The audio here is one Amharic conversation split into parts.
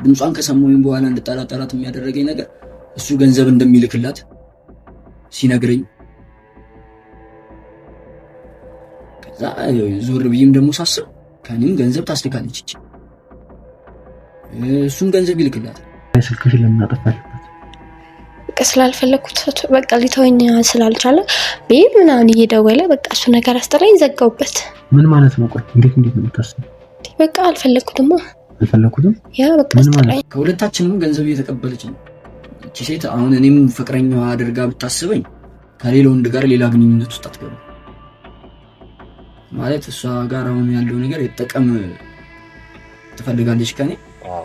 ድምጿን ከሰማሁኝ በኋላ እንድጠራጠራት የሚያደረገኝ ነገር እሱ ገንዘብ እንደሚልክላት ሲነግረኝ፣ ከዛ ዞር ብዬም ደግሞ ሳስብ ከኔም ገንዘብ ታስልካለች እቺ፣ እሱም ገንዘብ ይልክላታል። ስልክሽ ለምን አጠፋሽበት? ስላልፈለኩት በቃ ሊተወኝ ስላልቻለ ቤት ምናምን እየደወለ በቃ እሱ ነገር አስጠላኝ፣ ዘጋውበት። ምን ማለት ነው? ቆይ እንዴት ነው የምታስበው? በቃ አልፈለኩትም። ያ በቃ አስጠላኝ። ከሁለታችንም ገንዘብ እየተቀበለች ነው እቺ ሴት። አሁን እኔም ፍቅረኛዋ አድርጋ ብታስበኝ ከሌላ ወንድ ጋር ሌላ ግንኙነት ውስጥ አትገባ ማለት። እሷ ጋር አሁን ያለው ነገር የጠቀም ትፈልጋለች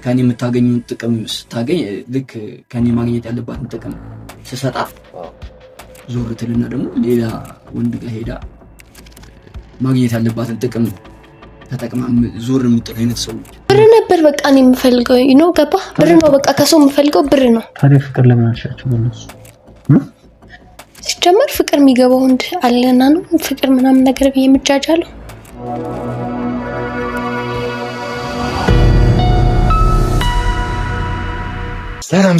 ከኔ የምታገኘውን ጥቅም ስታገኝ ልክ ከኔ ማግኘት ያለባትን ጥቅም ስሰጣ ዞር ትልና ደግሞ ሌላ ወንድ ጋር ሄዳ ማግኘት ያለባትን ጥቅም ተጠቅማ ዞር የምትል አይነት ሰው ብር ነበር በቃ እኔ የምፈልገው ነው። ገባ? ብር ነው በቃ ከሰው የምፈልገው ብር ነው። ታዲያ ፍቅር ለምን አልሻቸው በእነሱ? ሲጀመር ፍቅር የሚገባው ወንድ አለና ነው ፍቅር ምናምን ነገር ብዬ የምጃጃለው። ሰላም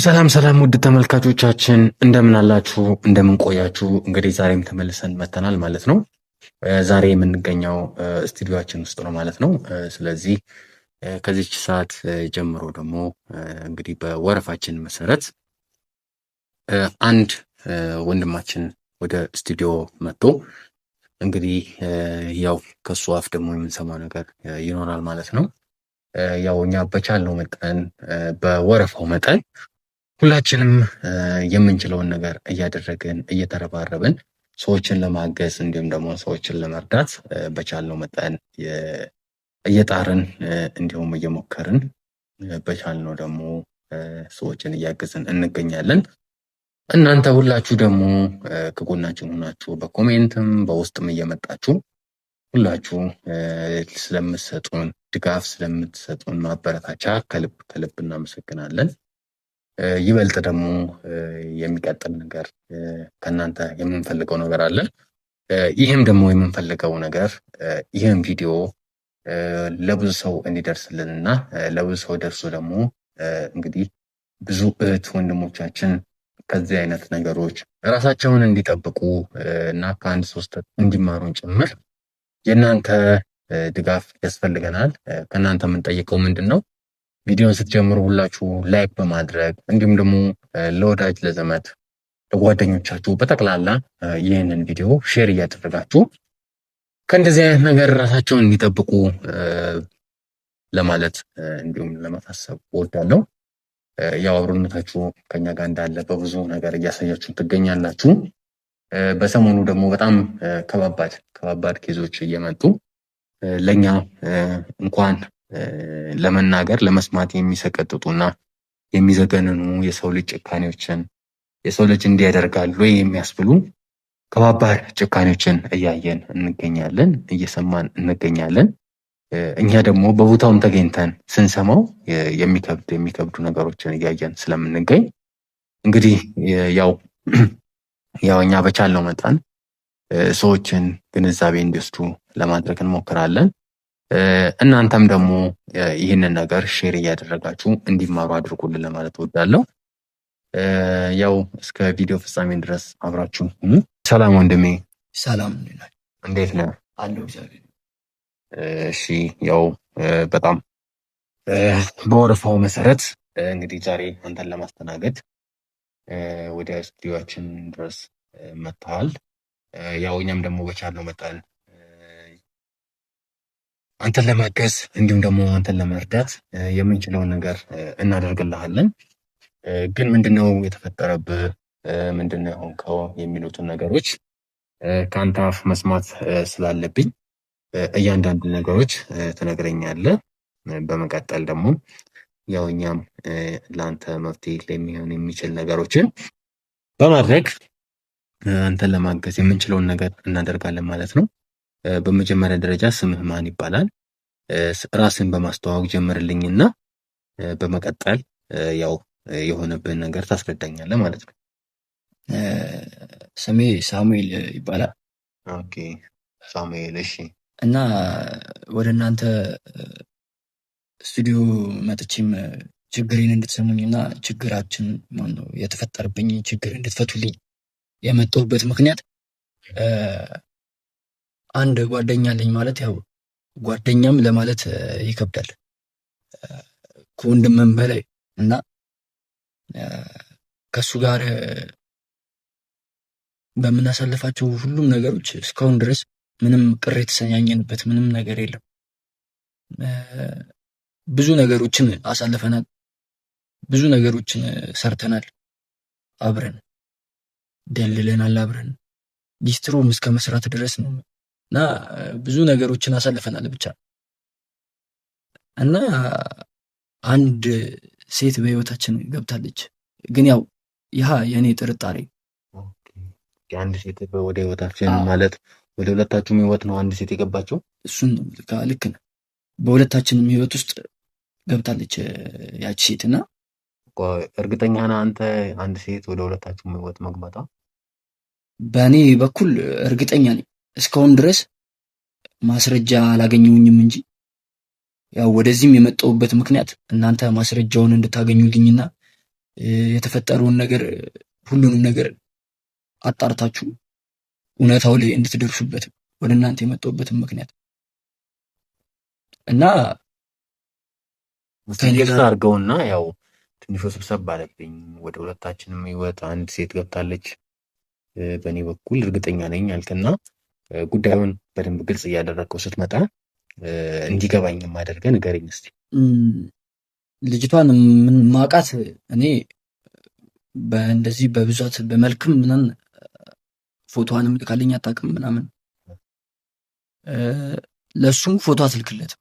ውድ ተመልካቾቻችን እንደምን አላችሁ? እንደምን ቆያችሁ? እንግዲህ ዛሬም ተመልሰን መተናል ማለት ነው። ዛሬ የምንገኘው ስቱዲዮአችን ውስጥ ነው ማለት ነው። ስለዚህ ከዚች ሰዓት ጀምሮ ደግሞ እንግዲህ በወረፋችን መሰረት አንድ ወንድማችን ወደ ስቱዲዮ መጥቶ እንግዲህ ያው ከሱ አፍ ደግሞ የምንሰማው ነገር ይኖራል ማለት ነው። ያው እኛ በቻልነው መጠን በወረፋው መጠን ሁላችንም የምንችለውን ነገር እያደረግን እየተረባረብን ሰዎችን ለማገዝ እንዲሁም ደግሞ ሰዎችን ለመርዳት በቻልነው መጠን እየጣርን እንዲሁም እየሞከርን በቻልነው ደግሞ ሰዎችን እያገዝን እንገኛለን። እናንተ ሁላችሁ ደግሞ ከጎናችን ሆናችሁ በኮሜንትም በውስጥም እየመጣችሁ ሁላችሁ ስለምትሰጡን ድጋፍ ስለምትሰጡን ማበረታቻ ከልብ እናመሰግናለን። ይበልጥ ደግሞ የሚቀጥል ነገር ከእናንተ የምንፈልገው ነገር አለ። ይህም ደግሞ የምንፈልገው ነገር ይህም ቪዲዮ ለብዙ ሰው እንዲደርስልን እና ለብዙ ሰው ደርሶ ደግሞ እንግዲህ ብዙ እህት ወንድሞቻችን ከዚህ አይነት ነገሮች ራሳቸውን እንዲጠብቁ እና ከአንድ ሶስት እንዲማሩን ጭምር የእናንተ ድጋፍ ያስፈልገናል። ከእናንተ የምንጠይቀው ምንድን ነው? ቪዲዮን ስትጀምሩ ሁላችሁ ላይክ በማድረግ እንዲሁም ደግሞ ለወዳጅ ለዘመድ ለጓደኞቻችሁ በጠቅላላ ይህንን ቪዲዮ ሼር እያደረጋችሁ ከእንደዚህ አይነት ነገር ራሳቸውን እንዲጠብቁ ለማለት እንዲሁም ለማሳሰብ እወዳለሁ። ያው አብሮነታችሁ ከኛ ጋር እንዳለ በብዙ ነገር እያሳያችሁ ትገኛላችሁ። በሰሞኑ ደግሞ በጣም ከባባድ ኬዞች እየመጡ ለኛ እንኳን ለመናገር ለመስማት የሚሰቀጥጡና የሚዘገንኑ የሰው ልጅ ጭካኔዎችን የሰው ልጅ እንዲያደርጋል ወይ የሚያስብሉ ከባባድ ጭካኔዎችን እያየን እንገኛለን፣ እየሰማን እንገኛለን። እኛ ደግሞ በቦታውም ተገኝተን ስንሰማው የሚከብዱ ነገሮችን እያየን ስለምንገኝ እንግዲህ ያው እኛ በቻልነው መጠን ሰዎችን ግንዛቤ እንዲወስዱ ለማድረግ እንሞክራለን። እናንተም ደግሞ ይህንን ነገር ሼር እያደረጋችሁ እንዲማሩ አድርጉልን ለማለት እወዳለሁ። ያው እስከ ቪዲዮ ፍጻሜ ድረስ አብራችሁ ሁኑ። ሰላም ወንድሜ። ሰላም። እንዴት ነህ? አለሁ እግዚአብሔር። እሺ ያው በጣም በወረፋው መሰረት እንግዲህ ዛሬ አንተን ለማስተናገድ ወደ ስቱዲዮአችን ድረስ መጥተዋል። ያው እኛም ደግሞ በቻልነው መጠን አንተን ለማገዝ እንዲሁም ደግሞ አንተን ለመርዳት የምንችለውን ነገር እናደርግልሃለን። ግን ምንድነው የተፈጠረብህ፣ ምንድነው የሆንከው የሚሉትን ነገሮች ከአንተ አፍ መስማት ስላለብኝ እያንዳንዱ ነገሮች ትነግረኛለህ። በመቀጠል ደግሞ ያው እኛም ለአንተ መፍትሄ ለሚሆን የሚችል ነገሮችን በማድረግ አንተን ለማገዝ የምንችለውን ነገር እናደርጋለን ማለት ነው። በመጀመሪያ ደረጃ ስምህ ማን ይባላል? ራስን በማስተዋወቅ ጀምርልኝና በመቀጠል ያው የሆነብን ነገር ታስረዳኛለህ ማለት ነው። ስሜ ሳሙኤል ይባላል። ኦኬ ሳሙኤል። እሺ። እና ወደ እናንተ ስቱዲዮ መጥቼም ችግሬን እንድትሰሙኝና ችግራችን ማነው የተፈጠረብኝ ችግር እንድትፈቱልኝ የመጣሁበት ምክንያት አንድ ጓደኛ አለኝ። ማለት ያው ጓደኛም ለማለት ይከብዳል ከወንድምም በላይ እና ከሱ ጋር በምናሳልፋቸው ሁሉም ነገሮች እስካሁን ድረስ ምንም ቅር የተሰኛኘንበት ምንም ነገር የለም። ብዙ ነገሮችን አሳልፈናል። ብዙ ነገሮችን ሰርተናል። አብረን ደልለናል። አብረን ሊስትሮም እስከ መስራት ድረስ ነው እና ብዙ ነገሮችን አሳልፈናል ብቻ እና አንድ ሴት በህይወታችን ገብታለች። ግን ያው ያ የኔ ጥርጣሬ አንድ ሴት ወደ ህይወታችን ማለት ወደ ሁለታችሁም ህይወት ነው አንድ ሴት የገባችው? እሱን ልክ ነው። በሁለታችንም ህይወት ውስጥ ገብታለች ያቺ ሴት እና እርግጠኛ ነህ አንተ አንድ ሴት ወደ ሁለታችሁም ህይወት መግባቷ? በእኔ በኩል እርግጠኛ ነኝ። እስካሁን ድረስ ማስረጃ አላገኘሁኝም እንጂ ያው ወደዚህም የመጣሁበት ምክንያት እናንተ ማስረጃውን እንድታገኙልኝና የተፈጠረውን ነገር ሁሉንም ነገር አጣርታችሁ እውነታው ላይ እንድትደርሱበት ወደ እናንተ የመጣሁበትን ምክንያት እና ትንሽ አድርገውና ያው ትንሽ ስብሰብ አለብኝ። ወደ ሁለታችንም ህይወት አንድ ሴት ገብታለች በእኔ በኩል እርግጠኛ ነኝ አልክና ጉዳዩን በደንብ ግልጽ እያደረግከው ስትመጣ እንዲገባኝ የማደርገህ ንገረኝ እስኪ። ልጅቷን ምን ማውቃት እኔ በእንደዚህ በብዛት በመልክም ምናምን ፎቶዋንም ልካልኝ አታውቅም ምናምን። ለእሱም ፎቶ አትልክለትም።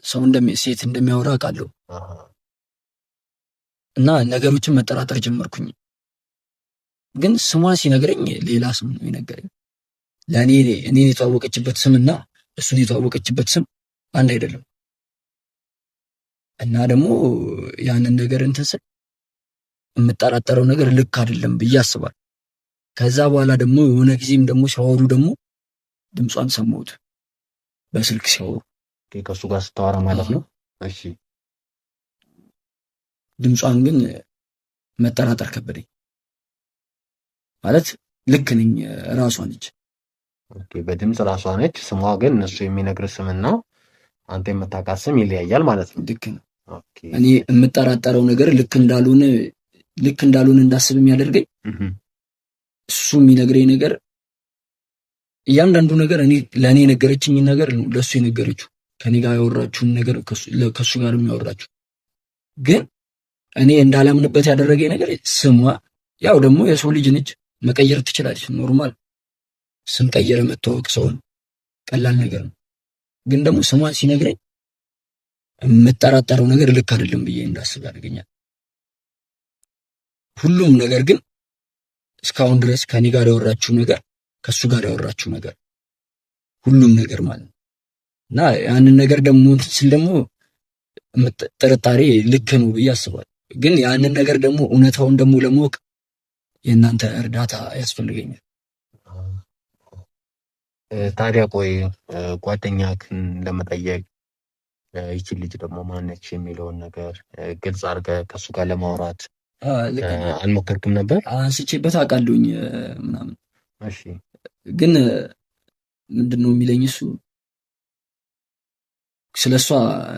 ሰው ሴት እንደሚያወራ አውቃለሁ እና ነገሮችን መጠራጠር ጀመርኩኝ። ግን ስሟን ሲነግረኝ ሌላ ስም ነው የነገረኝ። ለእኔ እኔን የተዋወቀችበት ስም እና እሱን የተዋወቀችበት ስም አንድ አይደለም። እና ደግሞ ያንን ነገር እንትን ስል የምጠራጠረው ነገር ልክ አይደለም ብዬ አስባለሁ። ከዛ በኋላ ደግሞ የሆነ ጊዜም ደግሞ ሲያወሩ ደግሞ ድምጿን ሰማሁት በስልክ ሲያወሩ። ከእሱ ጋር ስታወራ ማለት ነው? እሺ። ድምጿን ግን መጠራጠር ከበደኝ። ማለት ልክ ነኝ፣ ራሷ ነች። በድምፅ ራሷ ነች። ስሟ ግን እነሱ የሚነግር ስምና አንተ የምታውቃት ስም ይለያያል ማለት ነው? ልክ ነው። እኔ የምጠራጠረው ነገር ልክ እንዳልሆነ እንዳስብ የሚያደርገኝ እሱ የሚነግረኝ ነገር እያንዳንዱ ነገር እኔ ለእኔ የነገረችኝ ነገር ነው ለእሱ የነገረችው። ከኔ ጋር ያወራችሁን ነገር ከእሱ ጋር የሚያወራችሁ ግን እኔ እንዳላምንበት ያደረገኝ ነገር ስሟ። ያው ደግሞ የሰው ልጅ ነች፣ መቀየር ትችላለች። ኖርማል ስም ቀየረ መታወቅ ሰውን ቀላል ነገር ነው። ግን ደግሞ ስሟን ሲነግረኝ የምጠራጠረው ነገር ልክ አይደለም ብዬ እንዳስብ ያደርገኛል። ሁሉም ነገር ግን እስካሁን ድረስ ከኔ ጋር ያወራችሁ ነገር ከሱ ጋር ያወራችሁ ነገር ሁሉም ነገር ማለት ነው እና ያንን ነገር ደግሞ ስል ደግሞ ጥርጣሬ ልክ ነው ብዬ አስባለሁ። ግን ያንን ነገር ደግሞ እውነታውን ደግሞ ለማወቅ የእናንተ እርዳታ ያስፈልገኛል። ታዲያ ቆይ ጓደኛህን ለመጠየቅ ይቺን ልጅ ደግሞ ማነች የሚለውን ነገር ግልጽ አድርገህ ከእሱ ጋር ለማውራት አልሞከርክም ነበር? አንስቼበት አውቃለሁኝ ምናምን። እሺ። ግን ምንድን ነው የሚለኝ እሱ ስለ እሷ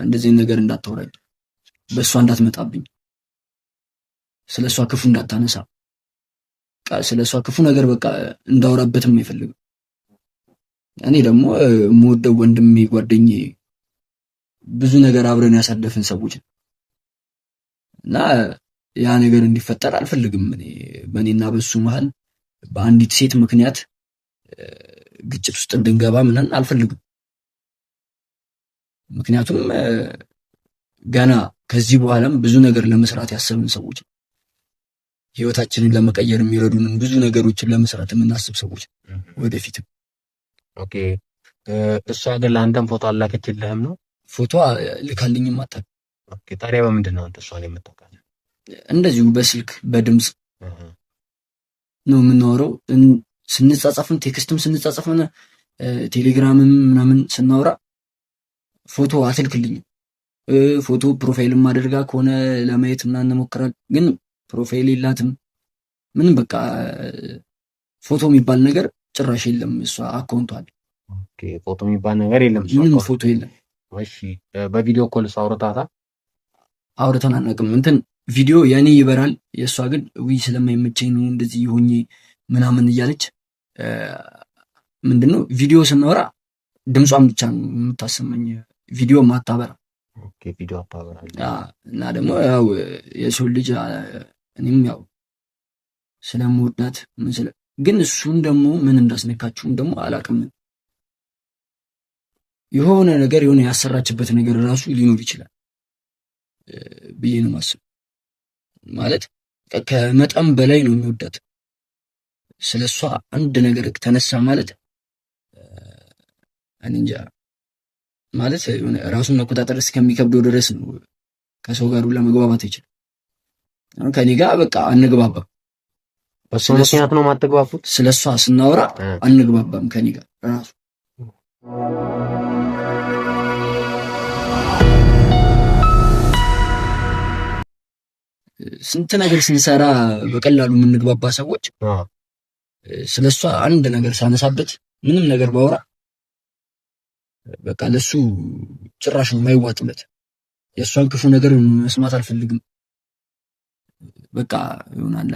እንደዚህ ነገር እንዳታወራኝ፣ በእሷ እንዳትመጣብኝ፣ ስለ እሷ ክፉ እንዳታነሳ፣ ስለ እሷ ክፉ ነገር በቃ እንዳወራበትም አይፈልግም። እኔ ደግሞ የምወደው ወንድሜ ጓደኛዬ ብዙ ነገር አብረን ያሳለፍን ሰዎች እና ያ ነገር እንዲፈጠር አልፈልግም። እኔ በእኔና በሱ መሀል በአንዲት ሴት ምክንያት ግጭት ውስጥ እንድንገባ ምናምን አልፈልግም። ምክንያቱም ገና ከዚህ በኋላም ብዙ ነገር ለመስራት ያሰብን ሰዎች፣ ህይወታችንን ለመቀየር የሚረዱንን ብዙ ነገሮችን ለመስራት የምናስብ ሰዎች ወደፊትም። ኦኬ። እሷ ግን ለአንተም ፎቶ አላከችልህም ነው? ፎቶ ልካልኝም አታውቅም። ኦኬ። ታዲያ በምንድን ነው አንተ እሷን የምታውቃት? እንደዚሁ በስልክ በድምፅ ነው የምናወራው። ስንጻጻፍም ቴክስትም ስንጻጻፍም ቴሌግራምም ምናምን ስናወራ ፎቶ አትልክልኝም። ፎቶ ፕሮፋይልም አድርጋ ከሆነ ለማየት ምናምን እንሞክራለን። ግን ፕሮፋይል የላትም ምንም በቃ ፎቶ የሚባል ነገር ጭራሽ የለም። እሷ አካውንቷ አለ። ኦኬ ፎቶ የሚባል ነገር የለም። ምንም ፎቶ የለም። እሺ በቪዲዮ ኮል አውርታታ? አውርተን አናውቅም። እንትን ቪዲዮ የኔ ይበራል፣ የእሷ ግን ውይ ስለማይመቸኝ ነው እንደዚህ ሆኜ ምናምን እያለች ምንድነው ቪዲዮ ስናወራ ድምጿን ብቻ ነው የምታሰማኝ፣ ቪዲዮ ማታበራ። ኦኬ ቪዲዮ አታበራ። እና ደግሞ ያው የሰው ልጅ እኔም ያው ስለምወዳት ግን እሱን ደግሞ ምን እንዳስነካችሁም ደግሞ አላውቅም። የሆነ ነገር የሆነ ያሰራችበት ነገር ራሱ ሊኖር ይችላል ብዬ ነው ማስብ። ማለት ከመጠን በላይ ነው የሚወዳት። ስለሷ አንድ ነገር ተነሳ ማለት እኔ እንጃ ማለት የሆነ ራሱን መቆጣጠር እስከሚከብደው ድረስ ነው ከሰው ጋር ለመግባባት ይችላል። ከኔ ጋር በቃ አንግባባም። በሱ ምክንያት ነው የማትግባቡት? ስለሷ ስናወራ አንግባባም ከኔ ጋር ራሱ። ስንት ነገር ስንሰራ በቀላሉ የምንግባባ ሰዎች ስለሷ አንድ ነገር ሳነሳበት ምንም ነገር ባወራ በቃ ለሱ ጭራሽ የማይዋጥለት የእሷን ክፉ ነገር መስማት አልፈልግም። በቃ ይሆናል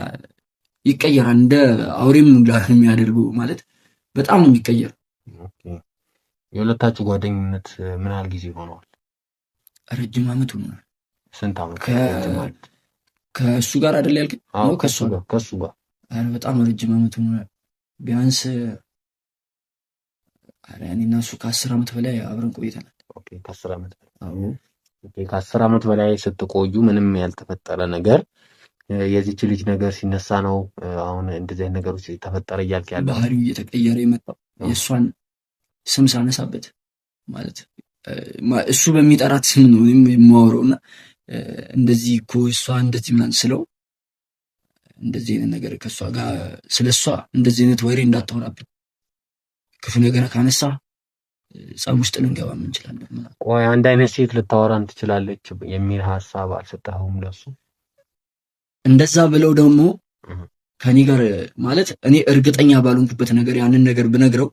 ይቀየራል። እንደ አውሬም የሚያደርገው ማለት በጣም ነው የሚቀየር። የሁለታችሁ ጓደኝነት ምን ያህል ጊዜ ሆነዋል? ረጅም ዓመት ሆኗል። ስንት ዓመት? ከእሱ ጋር አይደል ያልከኝ? አዎ ከእሱ ጋር በጣም ረጅም ዓመት ሆኗል። ቢያንስ እኔና እሱ ከ10 ዓመት በላይ አብረን ቆይተናል። ኦኬ ከ10 ዓመት በላይ። አዎ ኦኬ ከ10 ዓመት በላይ ስትቆዩ ምንም ያልተፈጠረ ነገር የዚች ልጅ ነገር ሲነሳ ነው አሁን እንደዚህ አይነት ነገሮች ተፈጠረ እያልክ ያለው? ባህሪው እየተቀየረ የመጣው የእሷን ስም ሳነሳበት ማለት እሱ በሚጠራት ስም ነው የማወራው እና እንደዚህ እኮ እሷ እንደዚህ ምናምን ስለው እንደዚህ አይነት ነገር ከእሷ ጋር ስለሷ እንደዚህ አይነት ወሬ እንዳታወራብኝ፣ ክፉ ነገር ካነሳ ጸብ ውስጥ ልንገባ እንችላለን። ቆይ አንድ አይነት ሴት ልታወራን ትችላለች የሚል ሀሳብ አልሰጠኸውም ለሱ? እንደዛ ብለው ደግሞ ከኔ ጋር ማለት እኔ እርግጠኛ ባልሆንኩበት ነገር ያንን ነገር ብነግረው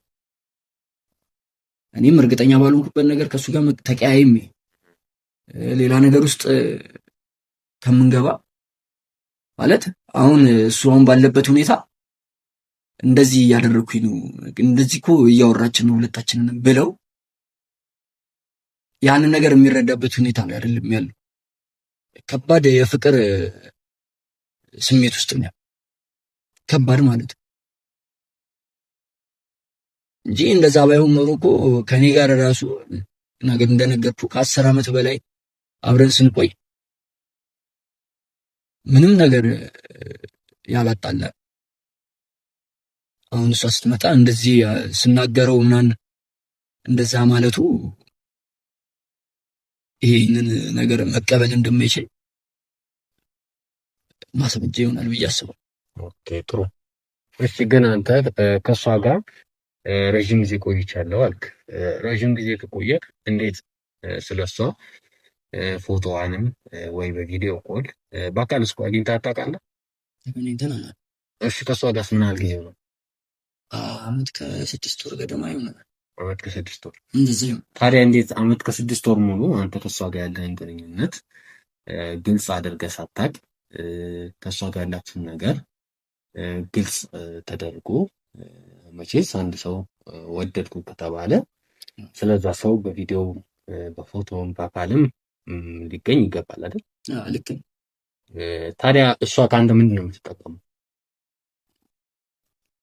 እኔም እርግጠኛ ባልሆንኩበት ነገር ከሱ ጋር ተቀያይሜ ሌላ ነገር ውስጥ ከምንገባ ማለት አሁን እሱ አሁን ባለበት ሁኔታ እንደዚህ እያደረኩኝ ነው፣ እንደዚህ እኮ እያወራችን ነው ሁለታችንን ብለው ያንን ነገር የሚረዳበት ሁኔታ ላይ አይደለም ያለው። ከባድ የፍቅር ስሜት ውስጥ ነው ከባድ ማለት እንጂ እንደዛ ባይሆን ኖሮ እኮ ከኔ ጋር ራሱ ነገር እንደነገርኩ ከ10 ዓመት በላይ አብረን ስንቆይ ምንም ነገር ያላጣላ። አሁን እሷ ስትመጣ እንደዚህ ስናገረው ምናምን እንደዛ ማለቱ ይሄንን ነገር መቀበል እንደማይችል ማስረጃ ይሆናል ብዬ አስባለሁ። ኦኬ ጥሩ። እሺ ግን አንተ ከሷ ጋር ረጅም ጊዜ ቆይቻለሁ አልክ። ረጅም ጊዜ ከቆየህ እንዴት ስለሷ ፎቶዋንም ወይ በቪዲዮ ኮል በአካል እስኮ አግኝተህ ታውቃለህ? እሺ ከሷ ጋር ምን ያህል ጊዜ ነው? ዓመት ከ6 ወር ገደማ ይሆናል። ዓመት ከ6 ወር እንደዚህ ነው። ታዲያ እንዴት ዓመት ከ6 ወር ሙሉ አንተ ከሷ ጋር ያለህን ግንኙነት ግልጽ አድርገህ ሳታውቅ ከሷ ጋር ያላችሁን ነገር ግልጽ ተደርጎ መቼስ አንድ ሰው ወደድኩ ከተባለ ስለዛ ሰው በቪዲዮ በፎቶም በአካልም ሊገኝ ይገባል አይደል? ልክ ነው። ታዲያ እሷ ከአንተ ምንድን ነው የምትጠቀመው?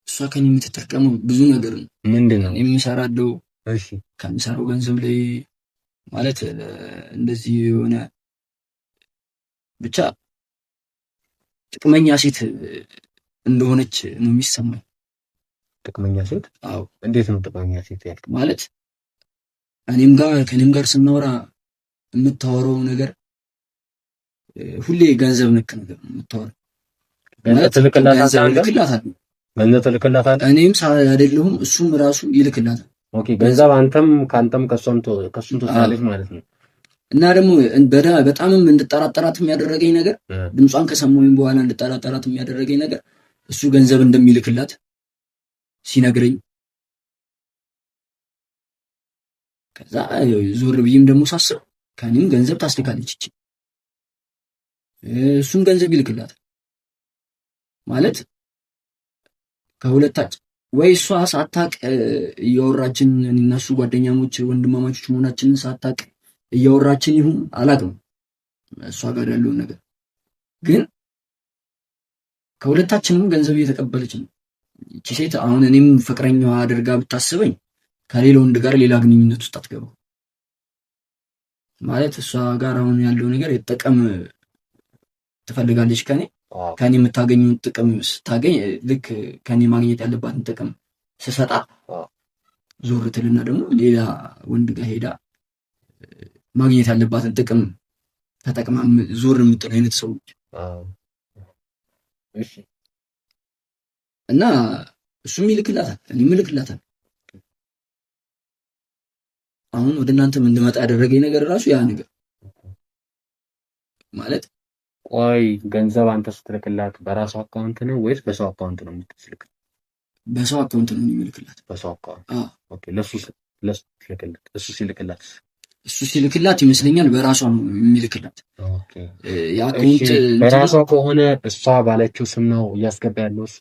እሷ ከኔ የምትጠቀመው ብዙ ነገር ነው። ምንድን ነው የምሰራለው? እሺ ከምሰራው ገንዘብ ላይ ማለት እንደዚህ የሆነ ብቻ ጥቅመኛ ሴት እንደሆነች ነው የሚሰማኝ። ጥቅመኛ ሴት? አዎ። እንዴት ነው ጥቅመኛ ሴት ያልክ? ማለት ከኔም ጋር ስናወራ የምታወራው ነገር ሁሌ ገንዘብ ነክ ነገር ነው የምታወራው። ገንዘብ ትልክላታለህ? እኔም አይደለሁም እሱም ራሱ ይልክላታል። ኦኬ ገንዘብ አንተም ከአንተም ከሱም ትወስዳለች ማለት ነው። እና ደግሞ በጣምም እንድጠራጠራት የሚያደረገኝ ነገር ድምጿን ከሰማሁኝ በኋላ እንድጠራጠራት የሚያደረገኝ ነገር እሱ ገንዘብ እንደሚልክላት ሲነግረኝ፣ ከዛ ዞር ብዬም ደግሞ ሳስብ ከኔም ገንዘብ ታስልካለች እቺ፣ እሱም ገንዘብ ይልክላት ማለት ከሁለታችን ወይ እሷ ሳታቅ እያወራችን እነሱ ጓደኛሞች ወንድማማቾች መሆናችንን ሳታቅ እያወራችን ይሁን አላቅም። እሷ ጋር ያለውን ነገር ግን ከሁለታችንም ገንዘብ እየተቀበለች ነው እቺ ሴት። አሁን እኔም ፍቅረኛዋ አድርጋ ብታስበኝ ከሌላ ወንድ ጋር ሌላ ግንኙነት ውስጥ አትገባም ማለት። እሷ ጋር አሁን ያለው ነገር የተጠቀም ትፈልጋለች ከኔ የምታገኘውን ጥቅም ስታገኝ ልክ ከኔ ማግኘት ያለባትን ጥቅም ስሰጣ ዞር ትልና ደግሞ ሌላ ወንድ ጋር ሄዳ ማግኘት ያለባትን ጥቅም ተጠቅማ ዞር የምትል አይነት ሰዎች እና እሱም ይልክላታል፣ እኔም እልክላታል። አሁን ወደ እናንተም እንድመጣ ያደረገኝ ነገር ራሱ ያ ነገር ማለት። ቆይ ገንዘብ አንተ ስትልክላት በራሱ አካውንት ነው ወይስ በሰው አካውንት ነው የምትልክ? በሰው አካውንት ነው የሚልክላት። በሰው አካውንት። ኦኬ። ለሱ ሲልክላት እሱ ሲልክላት ይመስለኛል በራሷ ነው የሚልክላት። ኦኬ። የአካውንት በራሷ ከሆነ እሷ ባለችው ስም ነው እያስገባ ያለው እሱ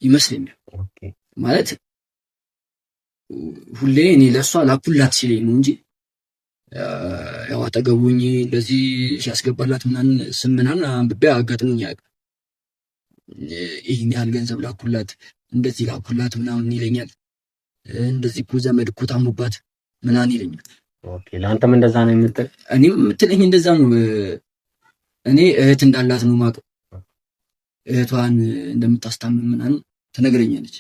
ይመስለኛል። ኦኬ። ማለት ሁሌ እኔ ለሷ ላኩላት ሲለኝ ነው እንጂ ያው አጠገቡኝ እንደዚህ ሲያስገባላት ምናምን ስም ምናምን አንብቤ አጋጥሞኝ ያውቃል። ይህን ያህል ገንዘብ ላኩላት፣ እንደዚህ ላኩላት ምናምን ይለኛል። እንደዚህ እኮ ዘመድ እኮ ታሙባት ምናምን ይለኛል። ኦኬ። ለአንተም እንደዛ ነው የምትል? እኔም የምትለኝ እንደዛ ነው። እኔ እህት እንዳላት ነው የማውቀው። እህቷን እንደምታስታምም ምናምን ትነግረኛለች።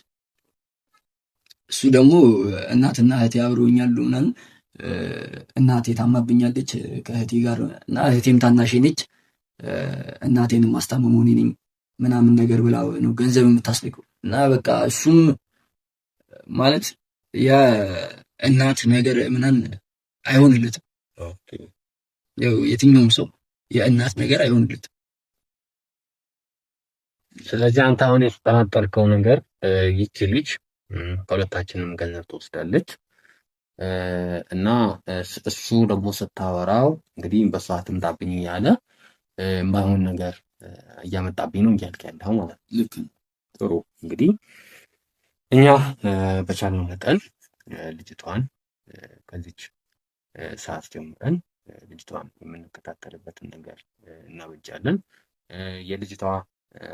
እሱ ደግሞ እናትና እህቴ አብረውኛሉ ምናምን እናቴ ታማብኛለች ከእህቴ ጋር እና እህቴም ታናሽ ነች፣ እናቴን ማስታመም እኔ ነኝ ምናምን ነገር ብላ ነው ገንዘብ የምታስልከው። እና በቃ እሱም ማለት የእናት ነገር ምናምን አይሆንለትም። ያው የትኛውም ሰው የእናት ነገር አይሆንለትም። ስለዚህ አንተ አሁን የተጠራጠርከው ነገር ይቺ ልጅ ከሁለታችንም ገንዘብ ትወስዳለች እና እሱ ደግሞ ስታወራው እንግዲህ በሷ አትምጣብኝ እያለ የማይሆን ነገር እያመጣብኝ ነው እያልክ ያለው ማለት ነው። ልክ ነው። ጥሩ። እንግዲህ እኛ በቻልነው መጠን ልጅቷን ከዚች ሰዓት ጀምረን ልጅቷን የምንከታተልበትን ነገር እናበጃለን። የልጅቷ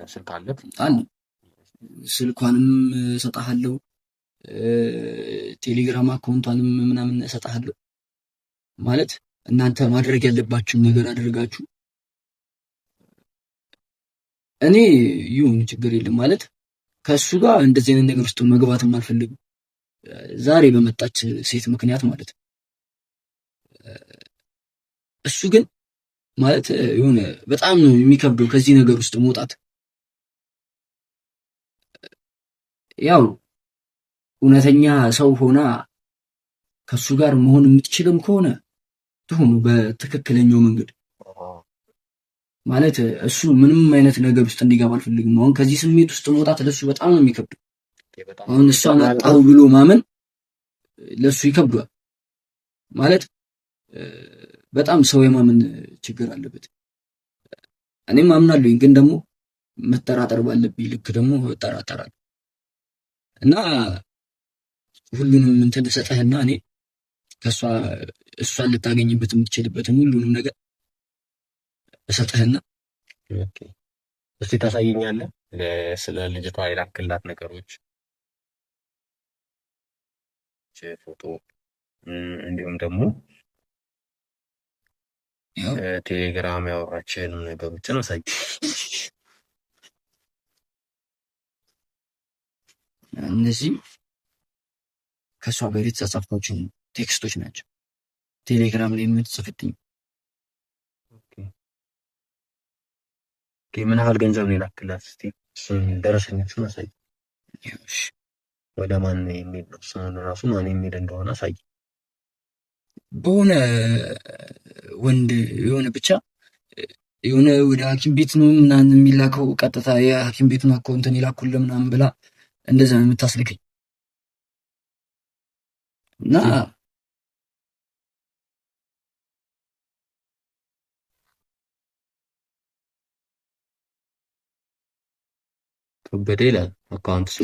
ስልክ አለ? ስልኳንም እሰጥሃለሁ፣ ቴሌግራም አካውንቷንም ምናምን እሰጥሃለሁ። ማለት እናንተ ማድረግ ያለባችሁን ነገር አድርጋችሁ እኔ ይሁን ችግር የለም ማለት ከእሱ ጋር እንደዚህ አይነት ነገር ውስጥ መግባትም አልፈልግም። ዛሬ በመጣች ሴት ምክንያት ማለት ነው። እሱ ግን ማለት የሆነ በጣም ነው የሚከብደው ከዚህ ነገር ውስጥ መውጣት። ያው እውነተኛ ሰው ሆና ከሱ ጋር መሆን የምትችልም ከሆነ ትሁኑ በትክክለኛው መንገድ ማለት እሱ ምንም አይነት ነገር ውስጥ እንዲገባ አልፈልግም። አሁን ከዚህ ስሜት ውስጥ መውጣት ለሱ በጣም ነው የሚከብደው። አሁን እሷን አጣሁ ብሎ ማመን ለሱ ይከብዷል ማለት በጣም ሰው የማመን ችግር አለበት። እኔም አምናለሁኝ፣ ግን ደግሞ መጠራጠር ባለብኝ ልክ ደግሞ እጠራጠራለሁ እና ሁሉንም እንትን ሰጠህና እኔ ከሷ እሷን ልታገኝበት የምትችልበትን ሁሉንም ነገር እሰጥህና እስቲ ታሳየኛለህ ስለ ልጅቷ የላክላት ነገሮች ፎቶ እንዲሁም ደግሞ ቴሌግራም ያወራችንም ነገሮችን አሳይ። እነዚህ ከእሷ ጋር የተጻጻፍኳቸው ቴክስቶች ናቸው። ቴሌግራም ላይ የምትጽፍትኝ ምን ያህል ገንዘብ ነው የላክላት? እስቲ እሱን ደረሰኞቹን አሳይ። ወደ ማን የሚል ነው? ስሙን ራሱ ማን የሚል እንደሆነ አሳይ። በሆነ ወንድ የሆነ ብቻ የሆነ ወደ ሐኪም ቤት ነው ምናምን የሚላከው ቀጥታ የሐኪም ቤቱን አካውንትን ይላኩልህ ምናምን ብላ እንደዛ ነው የምታስልከኝ እና ከበደ ይላል አካውንት ሱ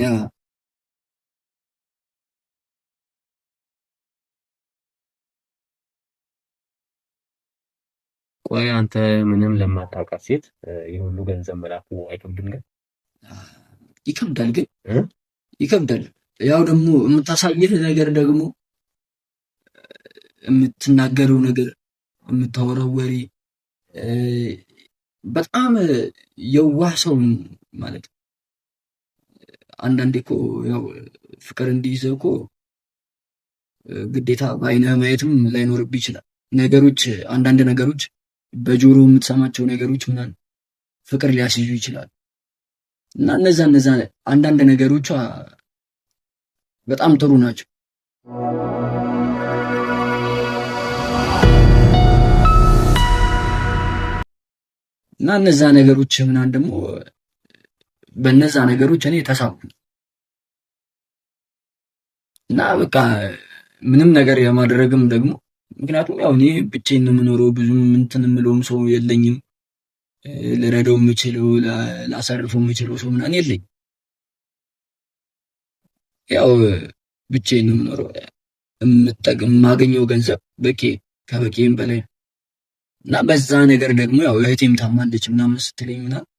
ቆይ አንተ ምንም ለማታውቃት ሴት የሁሉ ገንዘብ መላኩ አይከብድም? ግን ይከብዳል፣ ግን ይከብዳል። ያው ደግሞ የምታሳይህ ነገር ደግሞ የምትናገረው ነገር የምታወራው ወሬ በጣም የዋህ ሰው ማለት አንዳንዴ እኮ ያው ፍቅር እንዲይዘው እኮ ግዴታ በአይንህ ማየትም ላይኖርብህ ይችላል። ነገሮች አንዳንድ ነገሮች በጆሮ የምትሰማቸው ነገሮች ምናምን ፍቅር ሊያስይዙ ይችላል እና እነዛ አንዳንድ ነገሮቿ በጣም ጥሩ ናቸው። እና እነዛ ነገሮች ምናምን ደግሞ በነዛ ነገሮች እኔ ተሳብኩ እና በቃ ምንም ነገር የማድረግም ደግሞ ምክንያቱም ያው እኔ ብቻዬን ነው የምኖረው፣ ብዙም እንትን የምለውም ሰው የለኝም፣ ልረዳው የምችለው ላሳርፈው የምችለው ሰው ምናምን የለኝ። ያው ብቻዬን ነው የምኖረው፣ የማገኘው ገንዘብ በቂ ከበቂም በላይ እና በዛ ነገር ደግሞ ያው እህቴም ታማለች ምናምን ስትለኝ ምናምን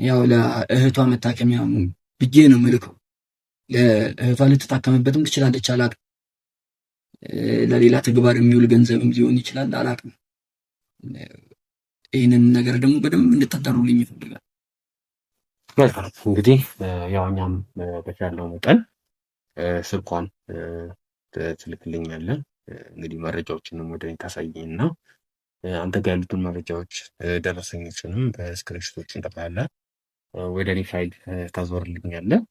ያው ለእህቷ መታከሚያ ብዬ ነው የምልከው። ለእህቷ ልትታከምበትም ትችላለች፣ አላቅም። ለሌላ ተግባር የሚውል ገንዘብም ሊሆን ይችላል፣ አላቅም። ይህንን ነገር ደግሞ በደንብ እንድታጣሩልኝ ይፈልጋል። እንግዲህ ያው እኛም በቻለው መጠን ስልኳን ትልክልኛለን። እንግዲህ መረጃዎችንም ወደ እኔ ታሳየኝና አንተ ጋር ያሉትን መረጃዎች ደረሰኞችንም በስክሪንሾቶችን ጠቅላላ ወደ እኔ ፋይል ታዞርልኛለህ።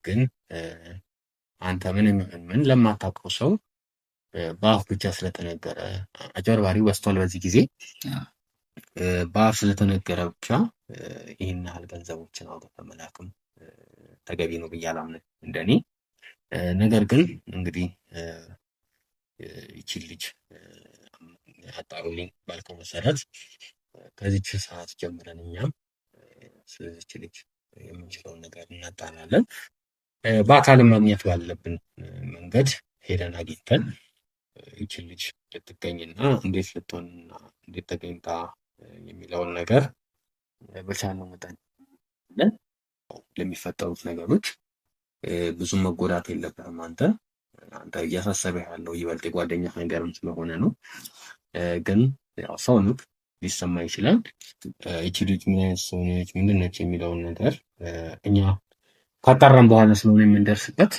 ግን አንተ ምን ለማታውቀው ሰው በአፍ ብቻ ስለተነገረ አጭበርባሪ በዝቷል በዚህ ጊዜ። በአፍ ስለተነገረ ብቻ ይህን ያህል ገንዘቦችን አውጥተህ መላክም ተገቢ ነው ብዬ አላምንም እንደኔ። ነገር ግን እንግዲህ ይቺን ልጅ አጣሩልኝ ባልከው መሰረት ከዚች ሰዓት ጀምረን እኛም ስለዚች ልጅ የምንችለውን ነገር እናጣራለን። በአካልም ማግኘት ባለብን መንገድ ሄደን አግኝተን ይቺን ልጅ ልትገኝና እንዴት ልትሆንና እንዴት ተገኝታ የሚለውን ነገር በቻልነው መጠን ለሚፈጠሩት ነገሮች ብዙም መጎዳት የለብህም። አንተ እያሳሰበህ ያለው ይበልጥ የጓደኛ ነገርም ስለሆነ ነው። ግን ያው ሰው ነው ሊሰማ ይችላል። ይቺ ልጅ ምን አይነት ሰው ነች፣ ምንድን ነች የሚለውን ነገር እኛ ካጣራን በኋላ ስለሆነ የምንደርስበት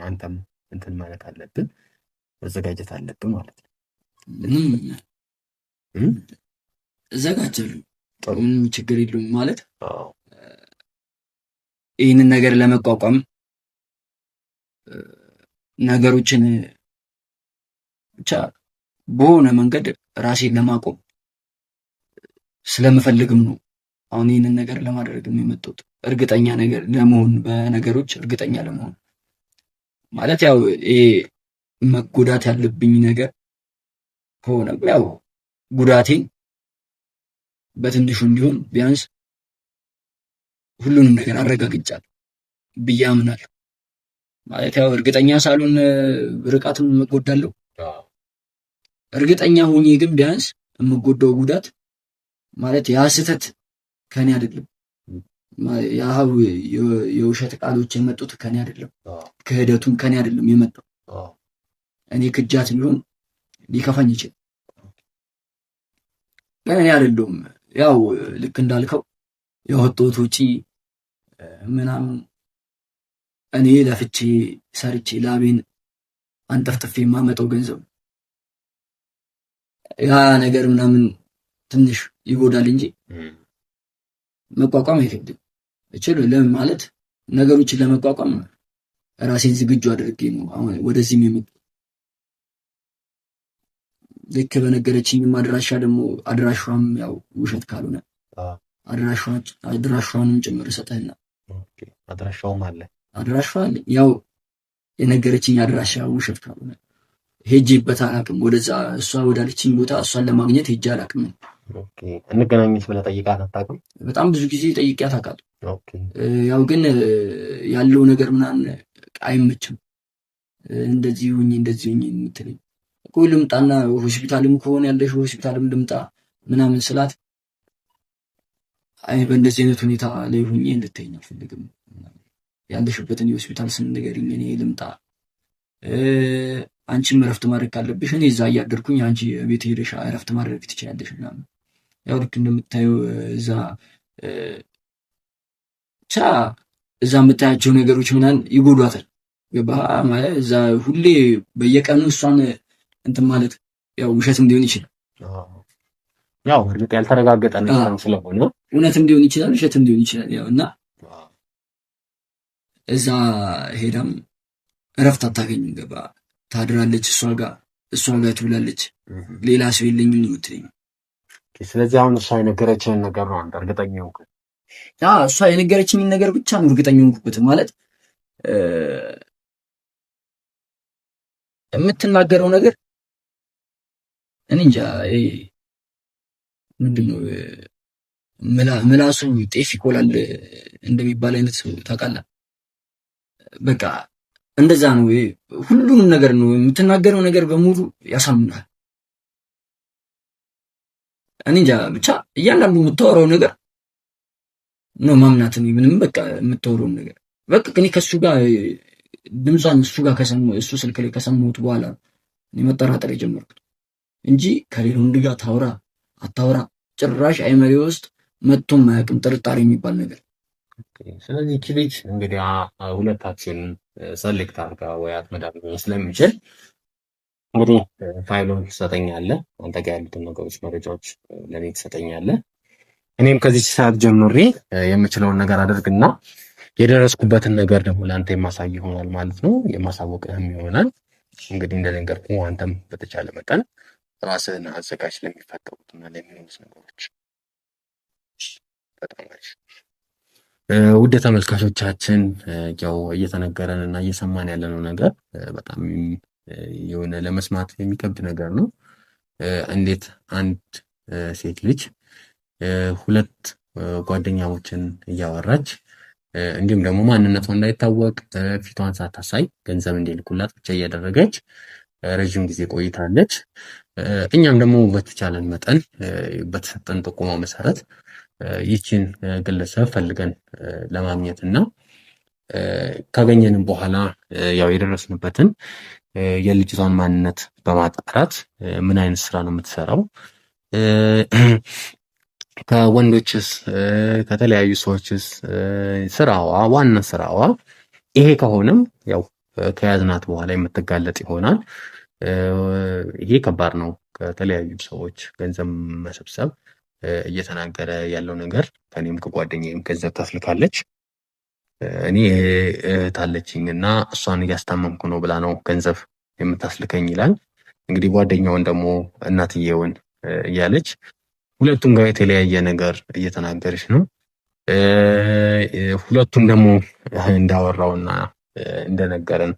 አንተም እንትን ማለት አለብን፣ መዘጋጀት አለብን ማለት ነው። እዘጋጃለሁ፣ ምንም ችግር የለውም ማለት ይህንን ነገር ለመቋቋም ነገሮችን ብቻ በሆነ መንገድ ራሴን ለማቆም ስለምፈልግም ነው አሁን ይህንን ነገር ለማድረግም የመጣሁት። እርግጠኛ ነገር ለመሆን በነገሮች እርግጠኛ ለመሆን ማለት ያው ይሄ መጎዳት ያለብኝ ነገር ከሆነም ያው ጉዳቴን በትንሹም ቢሆን ቢያንስ ሁሉንም ነገር አረጋግጫለሁ ብዬ አምናለሁ። ማለት ያው እርግጠኛ ሳልሆን ርቃትም እጎዳለሁ። እርግጠኛ ሆኜ ግን ቢያንስ የምጎዳው ጉዳት ማለት ያ ስህተት ከኔ አይደለም፣ የውሸት ቃሎች የመጡት ከኔ አይደለም፣ ክህደቱን ከኔ አይደለም የመጣው። እኔ ክጃት ቢሆን ሊከፋኝ ይችላል፣ ግን እኔ አይደለሁም። ያው ልክ እንዳልከው የወጣሁት ወጪ ምናምን እኔ ለፍቼ ሰርቼ ላቤን አንጠፍጥፌ የማመጣው ገንዘብ ያ ነገር ምናምን ትንሽ ይጎዳል እንጂ መቋቋም አይከብድም። ለምን ማለት ነገሮችን ለመቋቋም ራሴን ዝግጁ አድርጌ ነው አሁን ወደዚህም የመጣሁት። ልክ በነገረችኝ አድራሻ ደግሞ አድራሿም ያው ውሸት ካልሆነ አድራሿንም ጭምር እሰጥህና አድራሻውም አለ ያው የነገረችኝ አድራሻ ውሸት ካልሆነ ሄጄበት አላውቅም። ወደዛ እሷ ወዳለችኝ ቦታ እሷን ለማግኘት ሄጄ አላውቅም። እንገናኝስ ብለህ ጠይቃት አታውቅም? በጣም ብዙ ጊዜ ጠይቄያት አውቃለሁ። ያው ግን ያለው ነገር ምናምን አይመችም። እንደዚህ ሁኚ የምትለኝ እኮ ልምጣና ሆስፒታልም ከሆነ ያለሽ ሆስፒታልም ልምጣ ምናምን ስላት አይ በእንደዚህ አይነት ሁኔታ ላይ ሁኚ እንድትይኝ አልፈልግም። ያለሽበትን የሆስፒታል ስም ንገሪኝ፣ እኔ ልምጣ። አንቺም እረፍት ማድረግ ካለብሽ እኔ እዛ እያደርኩኝ አንቺ ቤት ሄደሽ እረፍት ማድረግ ትችያለሽ ምናምን። ያው ልክ እንደምታየው እዛ ብቻ እዛ የምታያቸው ነገሮች ምናምን ይጎዷታል። ገባህ ማለት እዛ ሁሌ በየቀኑ እሷን እንትን ማለት ያው ውሸትም ሊሆን ይችላል። ያው እርግጥ ያልተረጋገጠ ነገር ስለሆነ እውነትም ሊሆን ይችላል ውሸትም ሊሆን ይችላል። ያው እና እዛ ሄዳም እረፍት አታገኝም። ገባህ ታድራለች፣ እሷ ጋር ትውላለች። ሌላ ሰው የለኝም የምትለኝ። ስለዚህ አሁን እሷ የነገረችህን ነገር ነው አንተ እርግጠኛ ሆንክ? እሷ የነገረችኝን ነገር ብቻ ነው እርግጠኛ ሆንኩበት። ማለት የምትናገረው ነገር እኔ እንጃ ምንድነው ምላሱ ጤፍ ይቆላል እንደሚባል አይነት ታውቃለህ። በቃ እንደዛ ነው። ሁሉንም ነገር ነው የምትናገረው ነገር በሙሉ ያሳምናል። እኔ እንጃ ብቻ እያንዳንዱ የምታወራው ነገር ነው ማምናት ነው። ምንም በቃ የምታወራው ነገር በቃ እኔ ከሱ ጋር ድምጿን እሱ ስልክ ላይ ከሰማሁት በኋላ እኔ መጠራጠር የጀመርኩት እንጂ ከሌላ ወንድ ጋር ታውራ አታውራ ጭራሽ አይመሪ ውስጥ መጥቶም ማያውቅም ጥርጣሬ የሚባል ነገር። ስለዚህ እቺ ልጅ እንግዲህ ሁለታችን ሰሌክት አድርጋ ወይ አትመዳም ስለሚችል እንግዲህ ፋይሉን ትሰጠኛለህ፣ አንተ ጋር ያሉትን ነገሮች መረጃዎች ለኔ ትሰጠኛለህ። እኔም ከዚህ ሰዓት ጀምሬ የምችለውን ነገር አደርግና የደረስኩበትን ነገር ደግሞ ለአንተ የማሳይ ይሆናል ማለት ነው። የማሳወቅህም ይሆናል። እንግዲህ እንደነገርኩህ አንተም በተቻለ መጠን ራስህን አዘጋጅ ለሚፈጠሩትና ለሚሆኑት ነገሮች። በጣም አሪፍ። ውድ ተመልካቾቻችን ያው እየተነገረን እና እየሰማን ያለነው ነገር በጣም የሆነ ለመስማት የሚከብድ ነገር ነው። እንዴት አንድ ሴት ልጅ ሁለት ጓደኛሞችን እያወራች እንዲሁም ደግሞ ማንነቷ እንዳይታወቅ ፊቷን ሳታሳይ ገንዘብ እንዲልኩላት ብቻ እያደረገች ረዥም ጊዜ ቆይታለች። እኛም ደግሞ በተቻለን መጠን በተሰጠን ጥቆማ መሰረት ይችን ግለሰብ ፈልገን ለማግኘት እና ካገኘንም በኋላ ያው የደረስንበትን የልጅቷን ማንነት በማጣራት ምን አይነት ስራ ነው የምትሰራው፣ ከወንዶችስ ከተለያዩ ሰዎችስ ስራዋ ዋና ስራዋ ይሄ ከሆነም ያው ከያዝናት በኋላ የምትጋለጥ ይሆናል። ይሄ ከባድ ነው። ከተለያዩ ሰዎች ገንዘብ መሰብሰብ እየተናገረ ያለው ነገር ከኔም ከጓደኛዬም ገንዘብ ታስልካለች። እኔ እህት አለችኝ እና እሷን እያስታመምኩ ነው ብላ ነው ገንዘብ የምታስልከኝ ይላል። እንግዲህ ጓደኛውን ደግሞ እናትየውን እያለች ሁለቱም ጋር የተለያየ ነገር እየተናገረች ነው። ሁለቱም ደግሞ እንዳወራውና እንደነገረን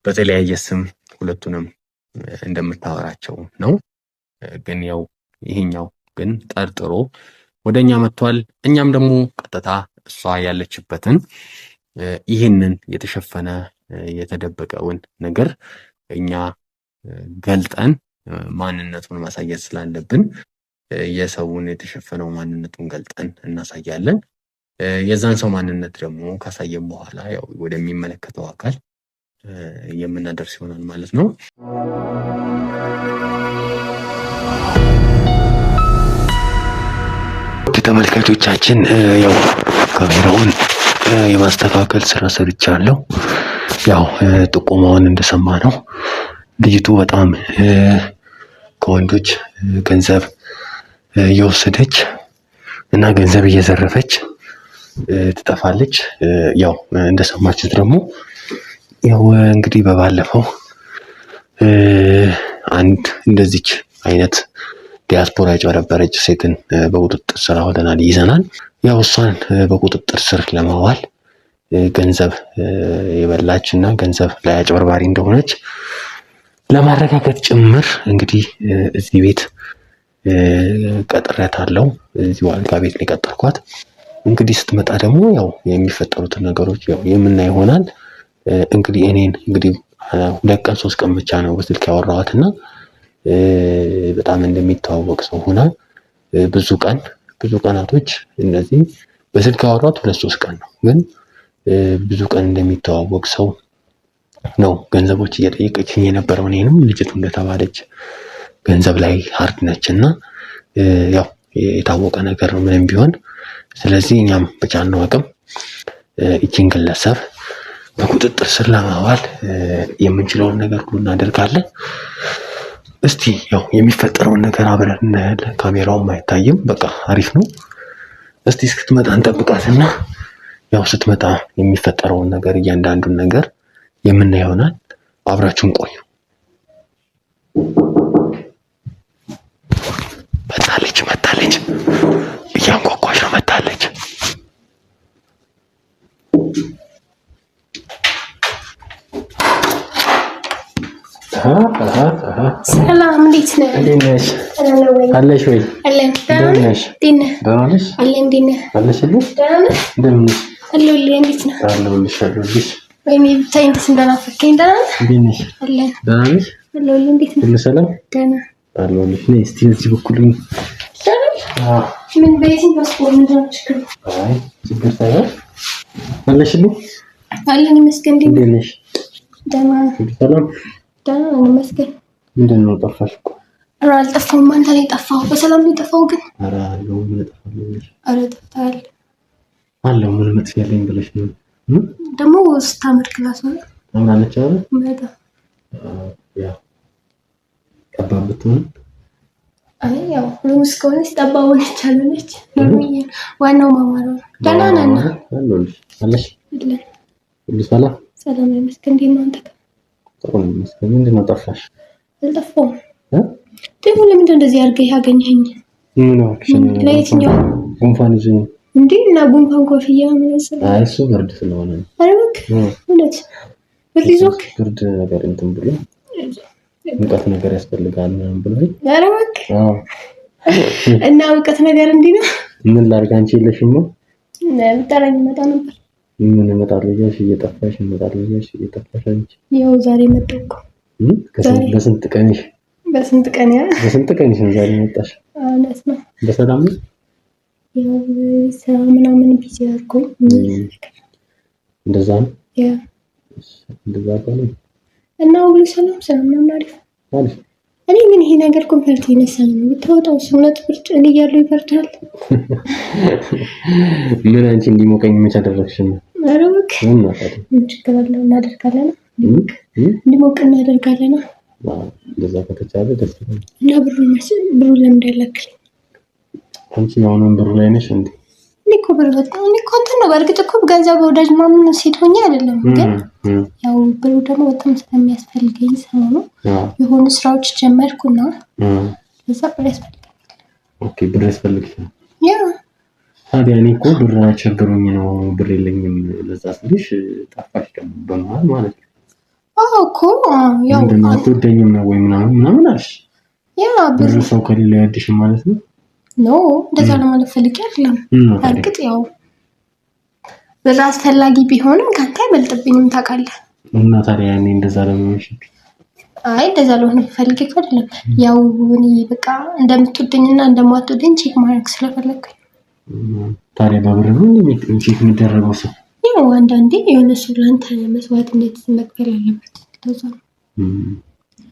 በተለያየ ስም ሁለቱንም እንደምታወራቸው ነው። ግን ያው ይሄኛው ግን ጠርጥሮ ወደኛ መጥቷል። እኛም ደግሞ ቀጥታ እሷ ያለችበትን ይህንን የተሸፈነ የተደበቀውን ነገር እኛ ገልጠን ማንነቱን ማሳየት ስላለብን የሰውን የተሸፈነው ማንነቱን ገልጠን እናሳያለን። የዛን ሰው ማንነት ደግሞ ካሳየን በኋላ ያው ወደሚመለከተው አካል የምናደርስ ይሆናል ማለት ነው። ተመልካቾቻችን ያው ካሜራውን የማስተካከል ስራ ሰርቻለሁ። ያው ጥቆማውን እንደሰማ ነው ልጅቱ በጣም ከወንዶች ገንዘብ እየወሰደች እና ገንዘብ እየዘረፈች ትጠፋለች። ያው እንደሰማችሁት ደግሞ ያው እንግዲህ በባለፈው አንድ እንደዚች አይነት ዲያስፖራ ያጭበረበረች ሴትን በቁጥጥር ስር አውለናል፣ ይዘናል። ያው እሷን በቁጥጥር ስር ለማዋል ገንዘብ የበላች እና ገንዘብ ላይ አጭበርባሪ እንደሆነች ለማረጋገጥ ጭምር እንግዲህ እዚህ ቤት ቀጥሬያታለሁ። እዚህ አልጋ ቤት ላይ ቀጠርኳት። እንግዲህ ስትመጣ ደግሞ ያው የሚፈጠሩትን ነገሮች ያው የምናይ ይሆናል። እንግዲህ እኔን እንግዲህ 2 ቀን 3 ቀን ብቻ ነው በስልክ ያወራኋትና በጣም እንደሚተዋወቅ ሰው ሆና ብዙ ቀናቶች እነዚህ በስልክ ያወራኋት 2-3 ቀን ነው፣ ግን ብዙ ቀን እንደሚተዋወቅ ሰው ነው ገንዘቦች እየጠየቀችኝ የነበረው። እኔንም ልጅቱ እንደተባለች ገንዘብ ላይ ሃርድ ነች እና ያው የታወቀ ነገር ነው ምንም ቢሆን። ስለዚህ እኛም በቻልነው አቅም ይቺን ግለሰብ በቁጥጥር ስር ለማዋል የምንችለውን ነገር ሁሉ እናደርጋለን። እስቲ ያው የሚፈጠረውን ነገር አብረን እናያለን። ካሜራውም አይታይም፣ በቃ አሪፍ ነው። እስቲ እስክትመጣ እንጠብቃትና ያው ስትመጣ የሚፈጠረውን ነገር እያንዳንዱን ነገር የምናየው ይሆናል። አብራችሁን ቆዩ። መጣለች፣ እያንኳኳች ነው። መጣለች። ሰላም፣ እንዴት ነህ? እንዴት ነሽ? አለሽ ወይ? አለን። ደህና ነሽ? ደህና ነሽ? አለን። እንዴት ነህ? አለሽልኝ? ደህና ነህ? እንደምን ነሽ? አለሁልህ። እንዴት ነህ? አለሁልሽ። ወይኔ ብታይ እንዴት እንደናፈቀኝ። ደህና ነህ? እንዴት ነሽ? አለን። ደህና ነሽ? አለሁልህ። እንዴት ነህ? ሁሉ ሰላም? ደህና አለሁልሽ። ነይ እስቲ እዚህ በኩል ነኝ። ምን በየትኛው መስኮት ነው ችግሩ? አይ ችግር ሳይሆን አለሽልኝ? አለን ይመስገን። እንዴት ነሽ? ደህና። ሁሉ ሰላም? ደህና ነው ይመስገን። ምንድን ነው ጠፋሽ እኮ? ኧረ አልጠፋሁም። አንተ ነህ የጠፋኸው። በሰላም ነው የጠፋኸው ግን? ኧረ አለሁ። ምን እጠፋለሁ? ኧረ ጠፍተሃል። አለሁ። ምን መጥፊያለኝ ብለሽ ነው? ደግሞ ስታምር ክላስ ሆነ አምራለች አይደል? በጣም ያው ጠባብ ብትሆን አይ ያው ሁሉም እስከሆነች ጠባብ ሆነች አልሆነች ዋናው ማማሩ ነው። ደህና ነን አለሁልሽ። አለሽ? አለን። ሁሉ ሰላም? ሰላም ነው ይመስገን። እንዴት ነው አንተ? ጥሩ ነው ይመስገን። ምንድን ነው ጠፋሽ? አልጠፋሁም። ደግሞ ለምንድን እንደዚህ አድርገህ ያገኘኸኝ? ምን ነው ለየትኛው? ጉንፋን ይዞኝ እንዴ? እና ጉንፋን ኮፍያ መነጽር? አይ እሱ ብርድ ስለሆነ ነው። ኧረ እባክህ እውነት ብርድ ይዞክ? ብርድ ነገር እንትን ብሎ ሙቀት ነገር ያስፈልጋል ምናምን ብሎኝ። ኧረ እባክህ እና ሙቀት ነገር እንዲህ ነው። ምን ላድርግ? አንቺ የለሽም ነው? ብጠራኝ እመጣ ነበር። ምን እመጣለሁ እያልሽ እየጠፋሽ እመጣለሁ እያልሽ እየጠፋሽ አንቺ። ያው ዛሬ መጣሁ እኮ። በስንት ቀንሽ? በስንት ቀንሽ ነው ዛሬ መጣሽ? እውነት ነው። በሰላም ነው? ያው ስራ ምናምን ቢዚ አድርጎኝ እንደዛ ነው። ያ እንደዛ ከሆነ እና ሁሉ ሰላም ምናምን አሪፍ። እኔ ግን ይሄ ነገር ኮንፈርት ይነሳል ነው ብታወጣው እውነት ብርድ እኔ እያለሁ ይበርዳል። ምን አንቺ እንዲሞቀኝ መች አደረግሽ ነው? ኧረ እባክህ ምን ችግር አለው? እናደርጋለን። እንዲሞቅ እናደርጋለን። እንደዛ ከተቻለ ደስ ይላል። እና ብሩ ለምን እንዳይላክልኝ? አንቺ አሁንም ብሩ ላይ ነሽ እንዴ? እኔ እኮ ብር በጣም እኔ እኮ እንትን ነው። በእርግጥ እኮ ገንዘብ ወዳጅ ምናምን ሴት ሆኜ አይደለም፣ ግን ያው ብሩ ደግሞ በጣም ስለሚያስፈልገኝ ሰው ነው። የሆኑ ስራዎች ጀመርኩና ለዛ ብር ያስፈልጋል። ኦኬ ብር ያስፈልግሻል? ያ ታዲያ እኔ እኮ ብር አስቸግሮኝ ነው ብር የለኝም ለዛ ስልሽ ጠፋሽ ደግሞ በመሀል ማለት ነው። አዎ እኮ ያው አትወደኝም ነው ወይ ምናምን አልሽ። ያ ብር ሰው ከሌላ ያድሽም ማለት ነው? ኖ እንደዛ ለማለት ፈልጌ አይደለም። እርግጥ ያው ብር አስፈላጊ ቢሆንም ካንተ አይበልጥብኝም ታውቃለህ። እና ታዲያ እኔ እንደዛ ለማለት አይ እንደዛ ለሆነ ፈልጌ አይደለም። ያው እኔ በቃ እንደምትወደኝና እንደማትወደኝ ቼክ ማድረግ ስለፈለኩኝ። ታዲያ በብር ነው ቼክ የሚደረገው ሰው? ያው አንዳንዴ የሆነ ሰው ለአንተ መስዋዕትነት መክፈል አለበት። እንደዛ ነው።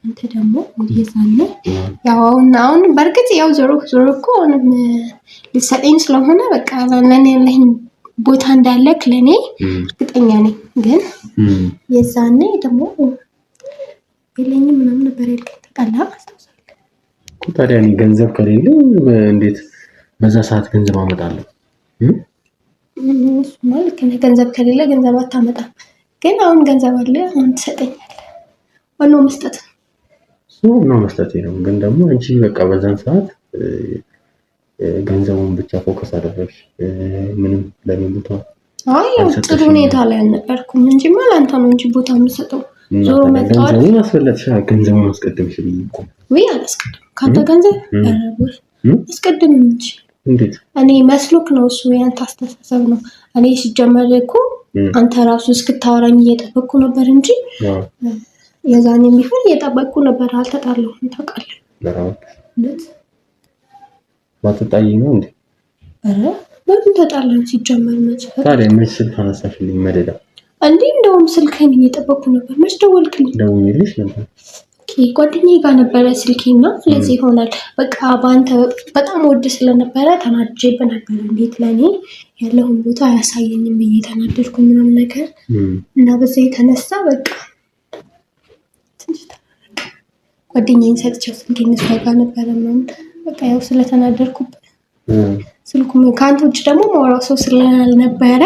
አንተ ደግሞ የዛኔ ያው አሁን በእርግጥ ያው ዞሮ እኮ አሁንም ልትሰጠኝ ስለሆነ በቃ ለኔ ያለኝ ቦታ እንዳለክ ለኔ እርግጠኛ ነኝ። ግን የዛኔ ደግሞ የለኝም ምናምን ነበር ያልከኝ ታውቃለህ? አስታውሳለሁ እኮ። ታዲያ እኔ ገንዘብ ከሌለ እንዴት በዛ ሰዓት ገንዘብ አመጣለሁ? እሱ ማለት ገንዘብ ከሌለ ገንዘብ አታመጣም። ግን አሁን ገንዘብ አለ፣ አሁን ትሰጠኛለህ። ዋናው መስጠት። ነው መስጠቴ ነው። ግን ደግሞ አንቺ በቃ በዛን ሰዓት ገንዘቡን ብቻ ፎከስ አደረግሽ። ምንም ለኔ ቦታ ጥሩ ሁኔታ ላይ አልነበርኩም እንጂ ማለት ነው እንጂ ቦታ የምሰጠው ዞሮ መጣው ገንዘቡን አስፈልግሽ ገንዘቡን አስቀድምሽ ልይቆ ወይ አላስቀድም ካንተ ገንዘብ አስቀድም እንጂ እንዴት እኔ መስሎክ ነው እሱ ያንተ አስተሳሰብ ነው። እኔ ሲጀመር እኮ አንተ ራሱ እስክታወራኝ እየጠበቅኩ ነበር እንጂ የዛኔ የሚሆን እየጠበቅኩ ነበር። አልተጣለሁም ታውቃለህ። ለራስ ማጥጣይ ነው እንዴ? በምን ተጣላን? ሲጀመር መች ታዲያ መች ስልክ አነሳሽልኝ መደዳ እንዴ? እንደውም ስልክህን እየጠበቅኩ ነበር። መች ደወልክልኝ? ደውዬልሽ ነበር። ጓደኛዬ ጋር ነበረ ስልኬና ስለዚህ ይሆናል በቃ በአንተ በጣም ወድ ስለነበረ ተናድጄብህ ነበር። እንዴት ለኔ ያለውን ቦታ አያሳየኝም ብዬ ተናደድኩኝ ምናምን ነገር እና በዛ የተነሳ በቃ ትንሽ ጓደኛዬን ሰጥቼው ስልኬን እሷ ጋር ነበረ ምናምን በቃ ያው ስለተናደድኩበት ስልኩም ከአንተ ውጭ ደግሞ ማውራው ሰው ስላልነበረ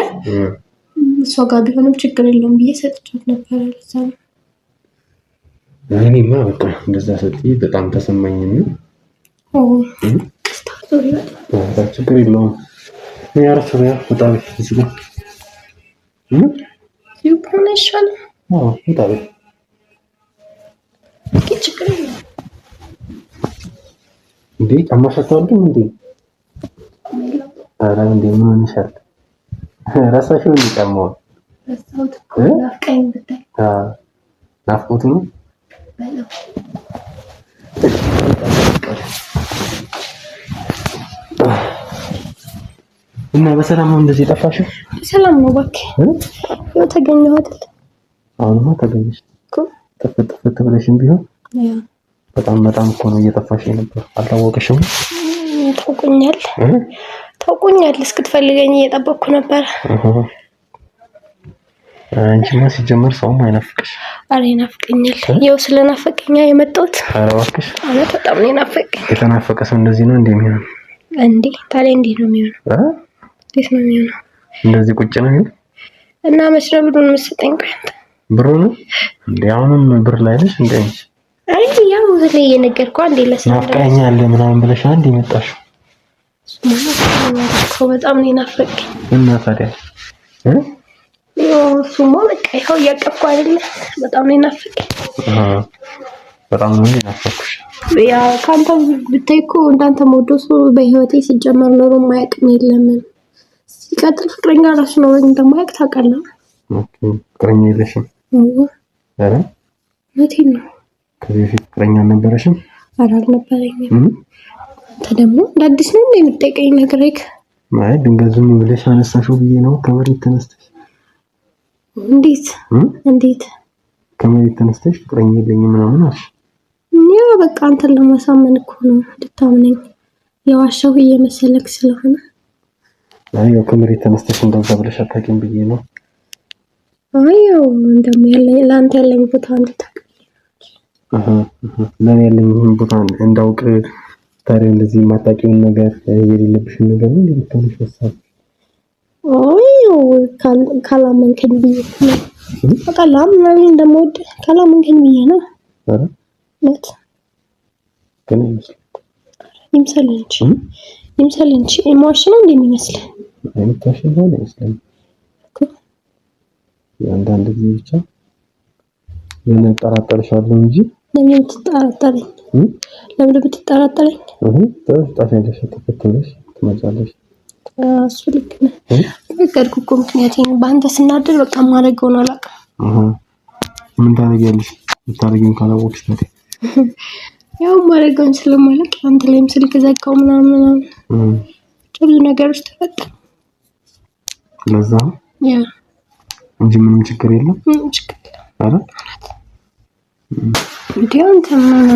እሷ ጋር ቢሆንም ችግር የለውም ብዬ ሰጥቼው ነበረ። ለዛ ነው እኔማ በቃ እንደዛ ስትይ በጣም ተሰማኝና ችግር የለውም ያረፈው በጣም እዚህ ጋር ይብራናሻል በጣም ችግር የለውም እንዴ ጫማሻታለሁ እንዴ? ኧረ እንዴ ምን ሆነሻል? ራሳሽው እንዴ ጫማው ረሳሁት እኮ ናፍቀኝ ብታይ ናፍቆቱ ነው እና በሰላም ነው እንደዚህ ጠፋሽው? ሰላም ነው እባክህ ያው ተገኘሁ አይደል? አሁንማ ተገኘሽ እኮ ተፈጥፈት ብለሽም ቢሆን በጣም እኮ ነው እየጠፋሽ ነበር። አልታወቀሽም? ታውቁኛል እስክትፈልገኝ እየጠበቅኩ ነበር። አንቺማ ሲጀመር ሰውም አይናፍቅሽ? አሬ ናፍቀኛል። ያው ስለናፈቀኛ የመጣሁት። ኧረ እባክሽ አለ በጣም ነው ናፈቀኝ። የተናፈቀ ሰው እንደዚህ ነው እንደሚሆነው እንዴ? ታዲያ እንዴት ነው የሚሆነው? እንዴት ነው የሚሆነው? እንደዚህ ቁጭ ነው ይሄ እና መስሎ ብሩን መስጠኝ ቀንተ ብሩ ነው እንዴ? አሁንም ብር ላይ ነሽ እንዴ? አይ ያው ዘለ የነገርኩህ አንዴ ለሰው ናፍቀኛል ምናምን ብለሽ አንዴ መጣሽው። በጣም ነው ናፈቀኝ። እና ታዲያ ሱሞ በቃ ይኸው እያቀፍኩ አይደለ? በጣም ነው ናፈቀኝ። በጣም ነው ናፈቅኩሽ። ያ ካንተ ብታይ እኮ እንዳንተ ሞዶ ሰው በህይወቴ ሲጀመር ኖሮ ማያውቅም የለም። ሲቀጥል ፍቅረኛ ራሱ ነው እንደማያውቅ ታውቃለህ። ኦኬ ፍቅረኛ የለሽም? ኧረ መቼም ነው ከዚህ በፊት ፍቅረኛ ነበረሽም? ኧረ አልነበረኝም። ደግሞ አዲስ ነው እንደምትጠይቀኝ ነገርክ? ማለት ድንገት ዝም ብለሽ አነሳሽው ብዬ ነው ከመሬት ተነስተሽ። እንዴት ከመሬት ተነስተሽ ፍቅረኛ የለኝም ምናምን አልሽ? ያው በቃ አንተን ለማሳመን እኮ ነው እንድታምነኝ የዋሻው እየመሰለክ ስለሆነ። አይ ከመሬት ተነስተሽ እንደዛ ብለሽ አታውቂም ብዬ ነው። አየው እንደም ያለኝ ላንተ ያለኝ ቦታ እንድታውቅ ለኔ ያለኝ ቦታ እንዳውቅ ታዲያ እንደዚህ የማታውቂውን ነገር የሌለብሽን ነገር ነው እንደምታውቂው ሐሳብ ካላመንከኝ ብዬ ነው። በቃ ለምን እንደምወድ ካላመንከኝ ብዬ ነው። አረ ነት ግን ይምሰል እንጂ ኢሞሽን እንደሚመስል አይታሽን ነው ይመስላል አንዳንድ ጊዜ ብቻ የሆነ ጠራጠርሻለሁ እንጂ ለምን ትጠራጠረኝ? ለምን ብትጠራጠረኝ? ታዲያለሽ ተከተለሽ ትመጫለሽ። እሱ ልክ ነህ። ነገርኩህ እኮ ምክንያቴን በአንተ ስናደር በቃ ማድረገውን አላውቅም። ምን ታደርጊያለሽ? የምታደርጊውን ካላወቅሽ ታዲያ ያው ማድረገውን ስለማላውቅ አንተ ላይም ስልክ ዘጋው ምናምን ብዙ ነገሮች ተፈጠሩ። ለዛ ያ እንጂ ምንም ችግር የለም። ችግር የለም። አረ እንዴም ተማና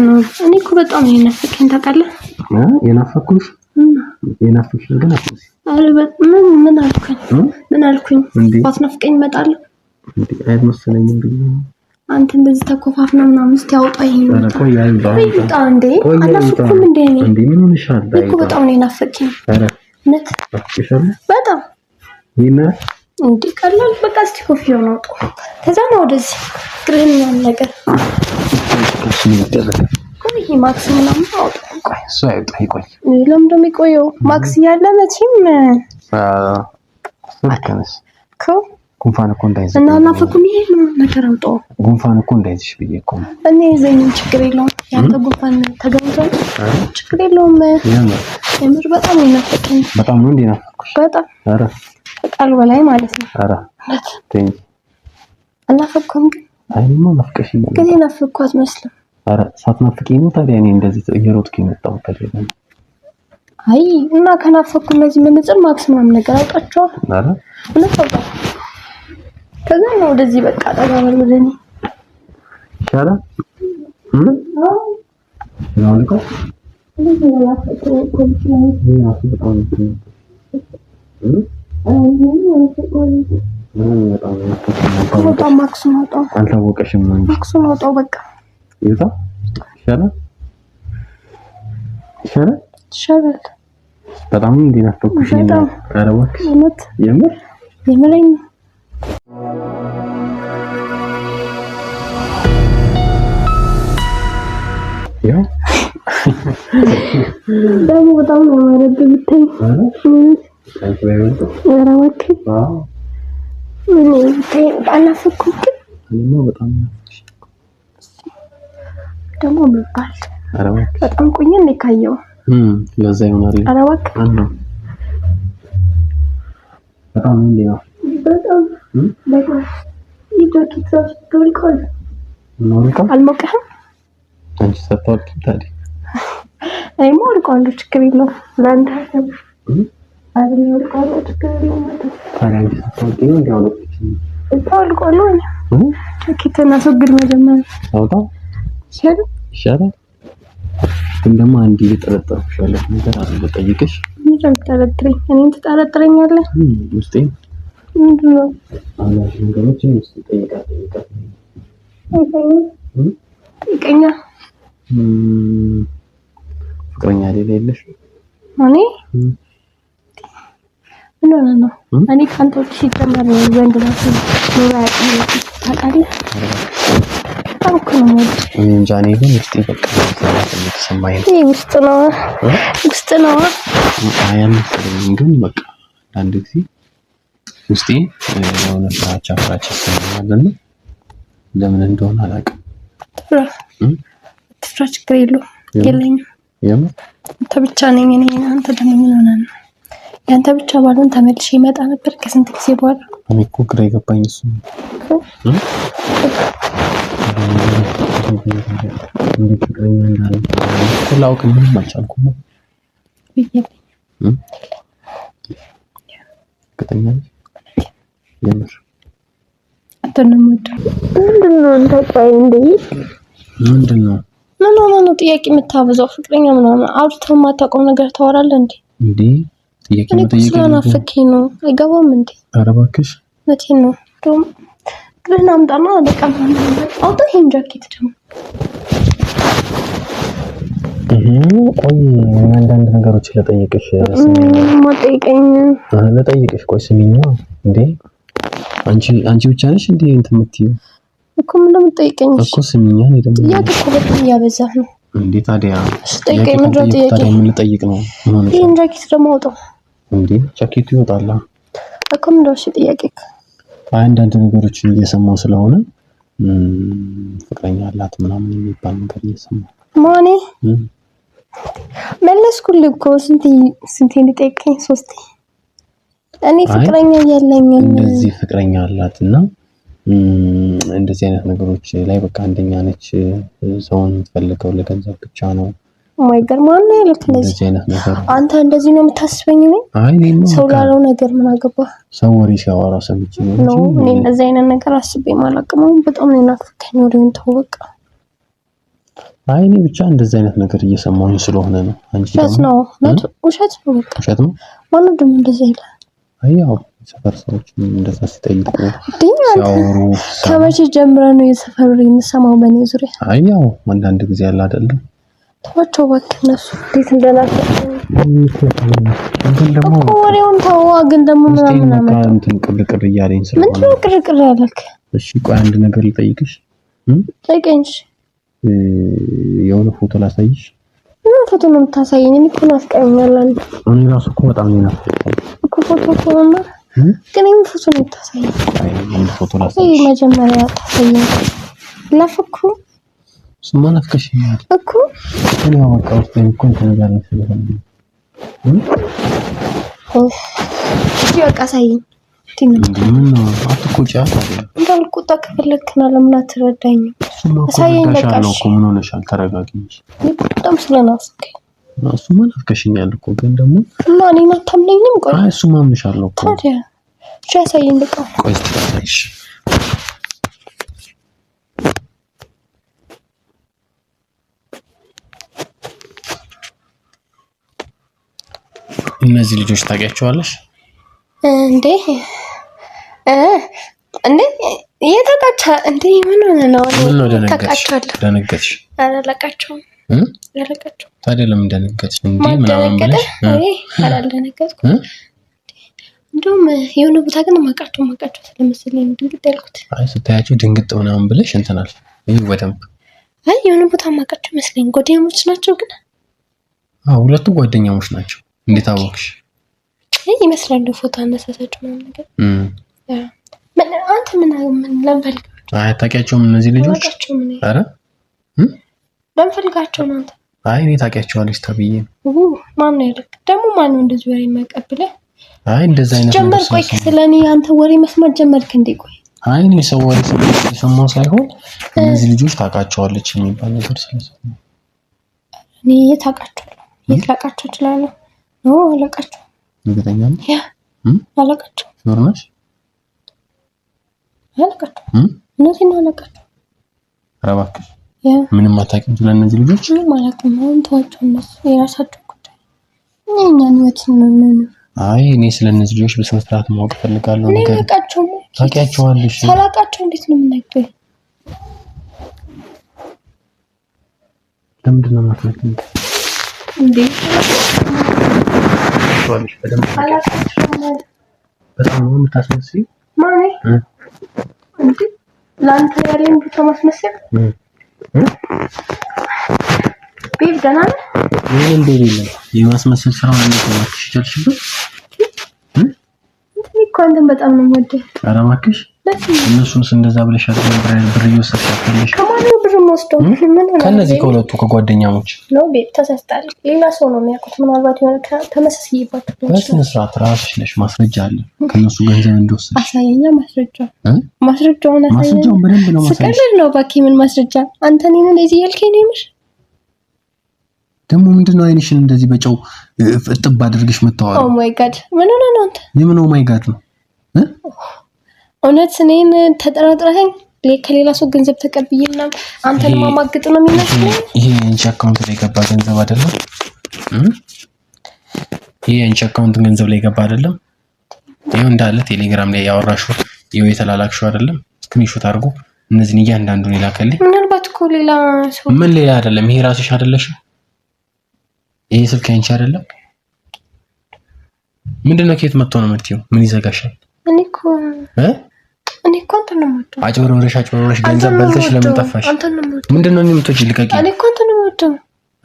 እኔ እኮ በጣም የናፈቀኝ ታውቃለህ? የናፈቅሽ ግን አትመሲ። አረ ምን አልኩኝ? ባትናፍቀኝ እመጣለሁ እንዴ? አይመስለኝም ብዬ አንተ እንደዚህ ተኮፋፍና ምናምን ስታውጣኝ ነው። አረ ቆይ አይባ እንዴ አላፍኩም እንዴ? እንዴ ምን ሆነሻል? እኮ በጣም ነው የናፈቀኝ። አረ ነት አፍቅሻለሁ በጣም ይና እንዴ ቀላል በቃ እስቲ ኮፊው ነው ከዛ ነው ወደዚህ ግሪን ነገር እሺ ይሄ ማክስ ምናምን አውጣ እሱ አይወጣ ይቆይ ለምን እንደሚቆየው ማክስ ያለ መቼም ስልከነስ ጉንፋን እኮ እንዳይዝሽ እና ናፈቁኝ ይሄ ነገር አውጣው ጉንፋን እኮ እንዳይዝሽ ብዬ እኮ እኔ ዘኝ ችግር የለውም ያንተ ጉንፋን ተገኝቷል ችግር የለውም የምር በጣም ይናፈቀኝ በጣም ነው እንዴ ናፈቅኩሽ በጣም ኧረ ቃል በላይ ማለት ነው ኧረ ተኝ አናፈቅኩም አይማ ናፍቀሽኝ ግን ናፈቅኳት መስለም ኧረ ሳትናፍቂኝ ነው ታዲያ እኔ እንደዚህ እየሮጥኩ የመጣሁት ታዲያ አይ እና ከናፈቅኩ እነዚህ መነጽር ማክስ ምናምን ነገር አውጣቸው ኧረ ለፈጣ ከዛ ነው ወደዚህ በቃ ጠጋበል ወደኔ ይሻላል ነው ልቆ በጣም ማክስ ነው አልታወቀሽም ነው ማክስ ነው በቃ ይታ ይሻላል በጣም እንዲናፈቁሽ ነው አረዋክ የምረኝ ያው ደግሞ በጣም ነው ማለት ብታይ አረዋክ ምን ብታይ አናፈኩክ እኔማ በጣም ደግሞ ምባል አረዋክ በጣም ቆየ እንደ ካየው ለዛ ይሆናል አረዋክ በጣም እንዴው በጣም ይደርኪት ዶልቆል ኖርካ አልሞቀህም አንቺ ሰጥቷልኪ ታዲያ አይ ሞልቋል ችግር የለውም ላንተ አይደል ሞልቋል ችግር የለውም ታዲያ አንቺ ሰጥቷልኪ ነው ሞልቋል ጃኬትና ሰግድ መጀመሪያ አውጣ ይሻላል ግን ደግሞ አንድ እየጠረጠርኩሽ ያለሽ ነገር አለ ጠይቅሽ ምንድን ተጠረጥረኝ እኔን ትጠረጥረኛለህ ውስጤ ምንድን ነው አላሽ ነገሮች ውስጥ ጠይቃለህ ጠይቀኛ ፍቅረኛ የሌለሽ እኔ ምን ነው እኔ ካንተ ውጪ ሲጀመር ወንድ ነው ኑሮ ያውቃል ታውቃለህ እኔ እንጃ እኔ ግን ውስጤ በቃ ተሰማኝ ውስጥ ነው አያምንም ግን በቃ አንድ ጊዜ ውስጤ የሆነ ፍራቻ ይሰማኛልና ለምን እንደሆነ አላውቅም ትፍራ ችግር የለኝም የምር አንተ ብቻ ነኝ እኔ አንተ ደግሞ ምን ሆነ ነው ያንተ ብቻ ባሉን ተመልሼ ይመጣ ነበር ከስንት ጊዜ በኋላ እኔ እኮ ግራ የገባኝ እሱ እንዴት ፍቅረኛ እንዳለ ላውቅ ምንም አልቻልኩም ከተኛ የምር ምንድነው ምን ጥያቄ የምታበዛው ፍቅረኛ ምናምን አውርተው የማታውቀው ነገር ታወራለህ እንዴ ጥያቄ መጠየቅ ስለናፈቀኝ ነው አይገባም እንዴ ኧረ እባክሽ መቼም ነው ግን አምጣና በቃ አውጣ ይሄን ጃኬት ደግሞ ቆይ አንዳንድ ነገሮች ለጠይቅሽ ለጠይቅሽ ቆይ ስሚኛ እንዴ አንቺ ብቻ ነሽ እንዴ እንትን የምትይው እኮ ምን እንደምትጠይቀኝ እኮ ስሚኛ እኔ ደግሞ ጥያቄ እኮ በጣም እያበዛህ ነው እንዴ ታዲያ ጠይቀኝ ምን ልጠይቅ ነው ይሄን ጃኬት ደግሞ አውጣው እንዴ ጃኬቱ ይወጣላ እኮ ምን ደውሽ ጥያቄ አንዳንድ ነገሮችን እየሰማው ስለሆነ ፍቅረኛ አላት ምናምን የሚባል ነገር እየሰማው ማኔ መለስኩልህ እኮ ስንቴ እንጠይቀኝ ሶስቴ እኔ ፍቅረኛ ያለኝ እንደዚህ ፍቅረኛ አላትና እንደዚህ አይነት ነገሮች ላይ በቃ አንደኛ ነች ሰውን ፈልገው ለገንዘብ ብቻ ነው ማይገር ማን ነው ያለክ እንደዚህ አንተ እንደዚህ ነው የምታስበኝ ነው አይ ሰው ላለው ነገር ምን አገባ ሰው ወሬ ሲያወራ ሰምቼ ነው እንጂ እኔ እንደዚህ አይነት ነገር አስቤ ማላቀመው በጣም ነው ናፍቀኝ ነው ተወቀ አይ እኔ ብቻ እንደዚህ አይነት ነገር እየሰማሁኝ ስለሆነ ነው አንቺ ደግሞ ውሸት ነው ውሸት ነው ማን ደግሞ እንደዚህ ይላል አይ ያው ሰፈር ሰዎች እንደዛ ሲጠይቁ ሲያወሩ ከመቼ ጀምረህ ነው የሰፈር የምሰማው በእኔ ዙሪያ አይ ያው አንዳንድ ጊዜ ያለ አይደለም ተዋቸው እባክህ እነሱ እንዴት እንደናፈቀኝ ግን ደግሞ ወሬውን ተዋ ግን ደግሞ ምናምን እንትን ቅርቅር እያለኝ ስለሆነ ምንድነው ቅርቅር ያለክ እሺ ቆይ አንድ ነገር ልጠይቅሽ ጠይቀኝ የሆነ ፎቶ ላሳይሽ። ፎቶ ነው የምታሳየኝ? እኔ እኮ ናፍቀኛል። እኔ ራሱ እኮ በጣም ነው ናፍቀኛል እኮ ፎቶ ነው ግን እኔ ፎቶ ነው የምታሳየኝ? አይ ምን ፎቶ ላሳይሽ? መጀመሪያ ታሳየኝ። ላፍኩ ስማ ናፍቀሽኛል እኮ እኔ በቃ ውስጥ እኮ ተነጋር ነው ስለሆነ እሺ በቃ አሳየኝ። ምን ነው አትቆጪ አይደል? እንዳልቆጣ ከፈለክና ለምን አትረዳኝ? አሳየኝ በቃ እሺ። ምን ሆነሻል? ተረጋጊ እንጂ በጣም ስለናፍቀኝ። እሱማ ናፍቀሽኛል እኮ ግን ደግሞ እና እኔን አታምነኝም? ቆይ አይ እሱማ አምንሻለሁ እኮ ታዲያ እሺ አሳየኝ በቃ። ቆይ ትታይሽ እነዚህ ልጆች ታውቂያቸዋለሽ እንዴ? እንዴ የታውቃቻ እንዴ? ምን ሆነ ነው? ምን ነው ደነገጥሽ? አላለቃቸውም ያለቃቸው። ታዲያ ለምን ደነገጥሽ? እንዴ ምናምን ብለሽ አላለደነገጥኩም። እንደውም የሆነ ቦታ ግን ማቃቸው ስለመሰለኝ ድንግጥ ያልኩት። አይ ስታያቸው ድንግጥ ምናምን ብለሽ እንትናል። ይሄ ወደምብ አይ የሆነ ቦታ ማቃቸው መስለኝ። ጓደኛሞች ናቸው ግን? አዎ ሁለቱ ጓደኛሞች ናቸው። እንዴት አወቅሽ? ይመስላሉ ፎቶ አነሳሳቸው ምናምን ነገር። ምን አንተ ምን ለምፈልግ? አይ ታውቂያቸውም እነዚህ ልጆች? አረ ለምፈልጋቸው ነው አንተ? አይ እኔ ታውቂያቸዋለሽ ተብዬ ነው። ማን ነው ያለክ? ደግሞ ማን ነው እንደዚህ ወሬ የማይቀበለው? አይ እንደዛ አይነት ጀመር። ቆይ ስለኔ አንተ ወሬ መስማት ጀመርክ እንዴ? ቆይ አይ እኔ ሰው ወሬ ስለሰማሁ ሳይሆን እነዚህ ልጆች ታውቃቸዋለች የሚባል ነገር ስለሰማሁ እኔ ታውቃቸዋለሁ። የታውቃቸው እችላለሁ ነው አለቃቸው። እርግጠኛ ነኝ? ያ አለቃቸው ኖርማሽ አለቃቸው እነዚህ ነው አለቃቸው። ኧረ እባክሽ ያ ምንም አታውቂም ስለ እነዚህ ልጆች? ምንም አላውቅም። አሁን ተዋቸው፣ እነሱ የራሳቸው ጉዳይ። እኛን ህይወት ነው። አይ እኔ ስለ እነዚህ ልጆች በስነ ስርዓት ማወቅ ፈልጋለሁ። ነገር አለቃቸው ታውቂያቸዋለሽ? ሳላውቃቸው እንዴት ነው የምናገረው? ለምንድን ነው የማትነግሪኝ እንዴ? ታውቂያቸዋለሽ በደንብ አላውቃቸውም። በጣም ነው የምታስመስይ። ማን እንዴ? ላንተ ያለኝ ቦታ ማስመሰል ቤት ደህና ነህ? ምንም ቤት የለም። የማስመሰል ስራውን እንዴት ነው የምትችልሽበት? እኮ አንተን በጣም ነው የምወደው። ኧረ እባክሽ እነሱንስ እንደዛ ብለሽ ብር እየወሰድሽ አትፈልሽ? ከማን ነው ብር የምወስደው? ምን ነው ከነዚህ ከሁለቱ ከጓደኛሞች ነው? ቤት ተሳስታል። ሌላ ሰው ነው የሚያውቁት። ምናልባት የሆነ ተመሳሳይባችሁ ነው። በስነ ስርዓት ራስሽ ነሽ ማስረጃ አለ ከነሱ ገንዘብ እንደወሰድሽ። አሳየኛ ማስረጃ። ማስረጃውን አሳየኛ። ማስረጃውን በደንብ ነው ማሳየሽ። ስቀልድ ነው ባኪ። ምን ማስረጃ? አንተ እኔን እንደዚህ ያልከኝ ነው የምር? ደግሞ ምንድነው አይንሽን እንደዚህ በጨው እጥብ አድርገሽ መታወቅ? ኦ ማይ ጋድ ምን ሆነ ነው አንተ? የምን ኦ ማይ ጋድ ነው? እውነት እኔን ተጠራጥረኸኝ ከሌላ ሰው ገንዘብ ተቀብዬና አንተን ማማግጥ ነው የሚመስለው? ይሄ አንቺ አካውንት ላይ ገባ ገንዘብ አይደለም? ይሄ አንቺ አካውንት ገንዘብ ላይ ገባ አይደለም? ይሄው እንዳለ ቴሌግራም ላይ ያወራሽው ይሄው የተላላክሽው አይደለም? ስክሪንሾት አድርጎ እነዚህን እያንዳንዱን ይላከልኝ። ምናልባት እኮ ሌላ ሰው ምን ሌላ አይደለም። ይሄ ራስሽ አይደለሽ? ይሄ ስልክ አንቺ አይደለም? ምንድነው ከየት መጥቶ ነው የምትይው? ምን ይዘጋሻል? እኔ እኮ አንተን ነው የምወደው። አጭበርብረሽ ገንዘብ በልተሽ ለምን ጠፋሽ? ምንድነው እኔ የምትወጂኝ? ልቀቂ። እኔ እኮ አንተን ነው የምወደው።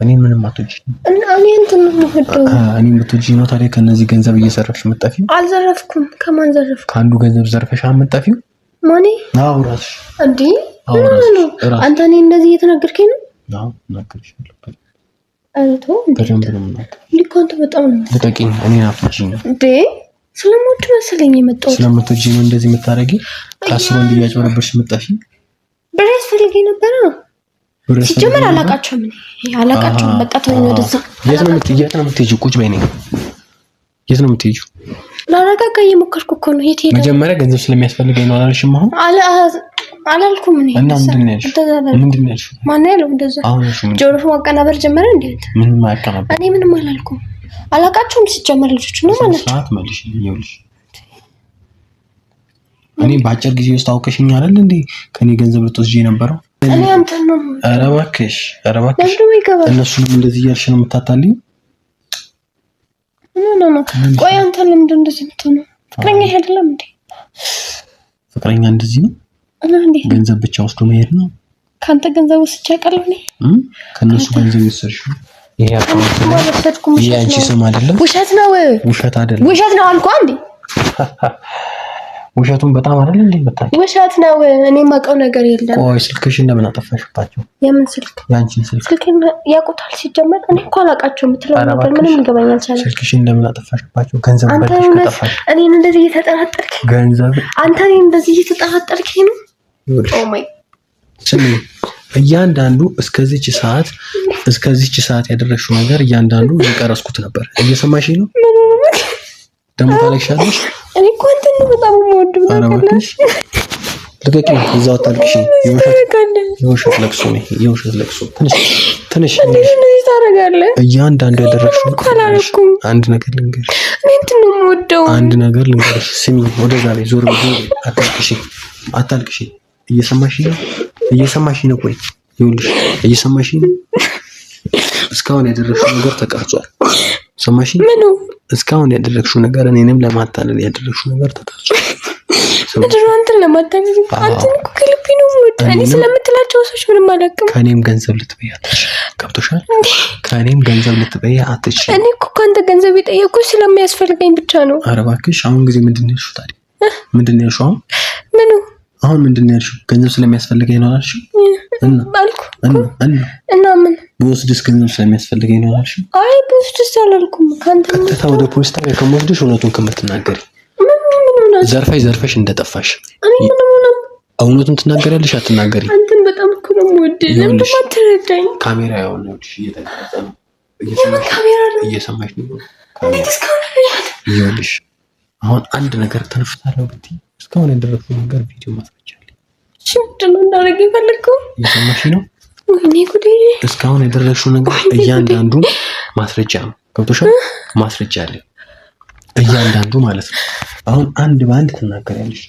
እኔ ምንም አትወጂኝ። እኔ አንተን ነው የምወደው። እኔ የምትወጂኝ ነው ታዲያ ከነዚህ ገንዘብ እየሰረፍሽ የምትጠፊው? አልዘረፍኩም። ከማን ዘረፍኩ? ከአንዱ ገንዘብ ዘርፈሽ የምትጠፊው? ማኔ? አዎ ራስሽ። እንዴ አንተ እኔ እንደዚህ እየተናገርከኝ ነው? አዎ እናገርሻለሁ። አልቶ በደንብ ነው የምናገር። ሊኮንት በጣም ነው። ልቀቂኝ። እኔ አትወጂኝ እንዴ? ስለምወድ መሰለኝ የመጣሁት። ስለምትወጂ ነው እንደዚህ የምታረጊ? ታስሮ እንዲያጭበረብርሽ የምትጠፊ? ብር ያስፈልገኝ ነበር። ሲጀመር አላውቃቸውም። በቃ ተወኝ ወደዛ። የት ነው የምትሄጂው? ቁጭ በይ ነኝ። የት ነው የምትሄጂው? ላረጋጋ እየሞከርኩ እኮ ነው። የት ሄደ? መጀመሪያ ገንዘብ ስለሚያስፈልገኝ ነው አላልሽም? አሁን አላልኩም እኔ። እና ምንድን ነው ያልሽው? ማን ያለው እንደዛ? ጆሮ ማቀናበር ጀመረ እንዴ? ምንም ማቀናበር። እኔ ምንም አላልኩም። አላውቃቸውም ሲጀመር ልጆች ነው ማለት ነው። ሰዓት መልሽ ይኸውልሽ። እኔ በአጭር ጊዜ ውስጥ አውቀሽኝ አይደል እንዴ ከኔ ገንዘብ ልትወስጂ የነበረው? እኔ አንተን ነው። ኧረ እባክሽ እነሱንም እንደዚህ እያልሽ ነው የምታታልኝ? ኖ ቆይ አንተ ለምንድን እንደዚህ የምትሆነው? ፍቅረኛ አይደለም እንዴ? ፍቅረኛ እንደዚህ ነው? ገንዘብ ብቻ ወስዶ መሄድ ነው? ካንተ ገንዘብ ወስጄ አውቃለሁ እኔ ከነሱ ገንዘብ ወስደሽው ይሄ አካውንት ይሄ አንቺ ስም አይደለም ውሸት ነው ውሸት ነው አልኩ አንዴ ውሸቱን በጣም አይደል እንዴ መጣ ውሸት ነው እኔ ማውቀው ነገር የለም ቆይ ስልክሽን ለምን አጠፋሽባቸው የምን ስልክ ያንቺን ስልክ ያውቁታል ሲጀመር እኔ እኮ አላውቃቸውም የምትለው ነገር ምንም ይገባኝ አልቻለም ስልክሽን ለምን አጠፋሽባቸው ገንዘብ በልተሽ ከጠፋሽ እኔን እንደዚህ እየተጠራጠርክ ገንዘብ አንተ እኔን እንደዚህ እየተጠራጠርክ ነው ኦ ማይ ስሚ እያንዳንዱ እስከዚች ሰዓት ያደረግሽው ነገር እያንዳንዱ እየቀረስኩት ነበር እየሰማሽኝ ነው ደሞ ታለቅሻለሽ እኔ እኮ አንተን በጣም የምወደው ነገር ልቀቂ እዛው አታልቅሽ የውሸት ለቅሶ ትንሽ እንዴት ታደርጋለህ እያንዳንዱ ያደረግሽው አንድ ነገር ልንገርሽ እኔ እንትን ነው የምወደው አንድ ነገር ልንገርሽ ስሚ ወደዛ ላይ ዞር አታልቅሽ እየሰማሽኝ ነው ቆይ ይኸውልሽ እየሰማሽኝ ነው እስካሁን ያደረግሽው ነገር ተቀርጿል ሰማሽኝ ምኑ እስካሁን ያደረግሽው ነገር እኔንም ለማታለል ያደረግሽው ነገር ተቀርጿል ምንድነው አንተን ለማታለል አንተን እኮ ከልቤ ነው የምወደው እኔ ስለምትላቸው ሰዎች ምንም አላውቅም ከእኔም ገንዘብ ልትበይ አትችይም ገብቶሻል ከእኔም ገንዘብ ልትበይ አትችይም እኔ እኮ ከአንተ ገንዘብ የጠየኩሽ ስለሚያስፈልገኝ ብቻ ነው ኧረ እባክሽ አሁን ጊዜ ምንድን ነው ያልሽው ታዲያ ምንድን ነው ያልሽው አሁን ምንድን ነው ያልሽው ገንዘብ ስለሚያስፈልገኝ ነው አልሽው እና ምን በወስድስ ገንዘብ ስለሚያስፈልገኝ ነው አልሽው አይ በወስድስ አላልኩም ካንተ ቀጥታ ወደ ፖሊስ ጣቢያ ከመወስድሽ እውነቱን ከምትናገሪ ዘርፈሽ እንደጠፋሽ እውነቱን ትናገሪያለሽ አትናገሪ አንተን በጣም እኮ ነው የምወደው ለምን አትረዳኝ ካሜራ ያውልሽ እየተቀረጸ ነው እየሰማሽ ነው ይኸውልሽ አሁን አንድ ነገር ተነፍታለሁ ብትይ እስካሁን ያደረግሽው ነገር ቪዲዮ ማስረጃ አለ እሺ ምንድነው እንዳደረግ የፈለግከው እየሰማሽ ነው ወይኔ ጉዴ እስካሁን ያደረግሽው ነገር እያንዳንዱ ማስረጃ ነው ገብቶሻል ማስረጃ አለ እያንዳንዱ ማለት ነው አሁን አንድ በአንድ ትናገሪያለሽ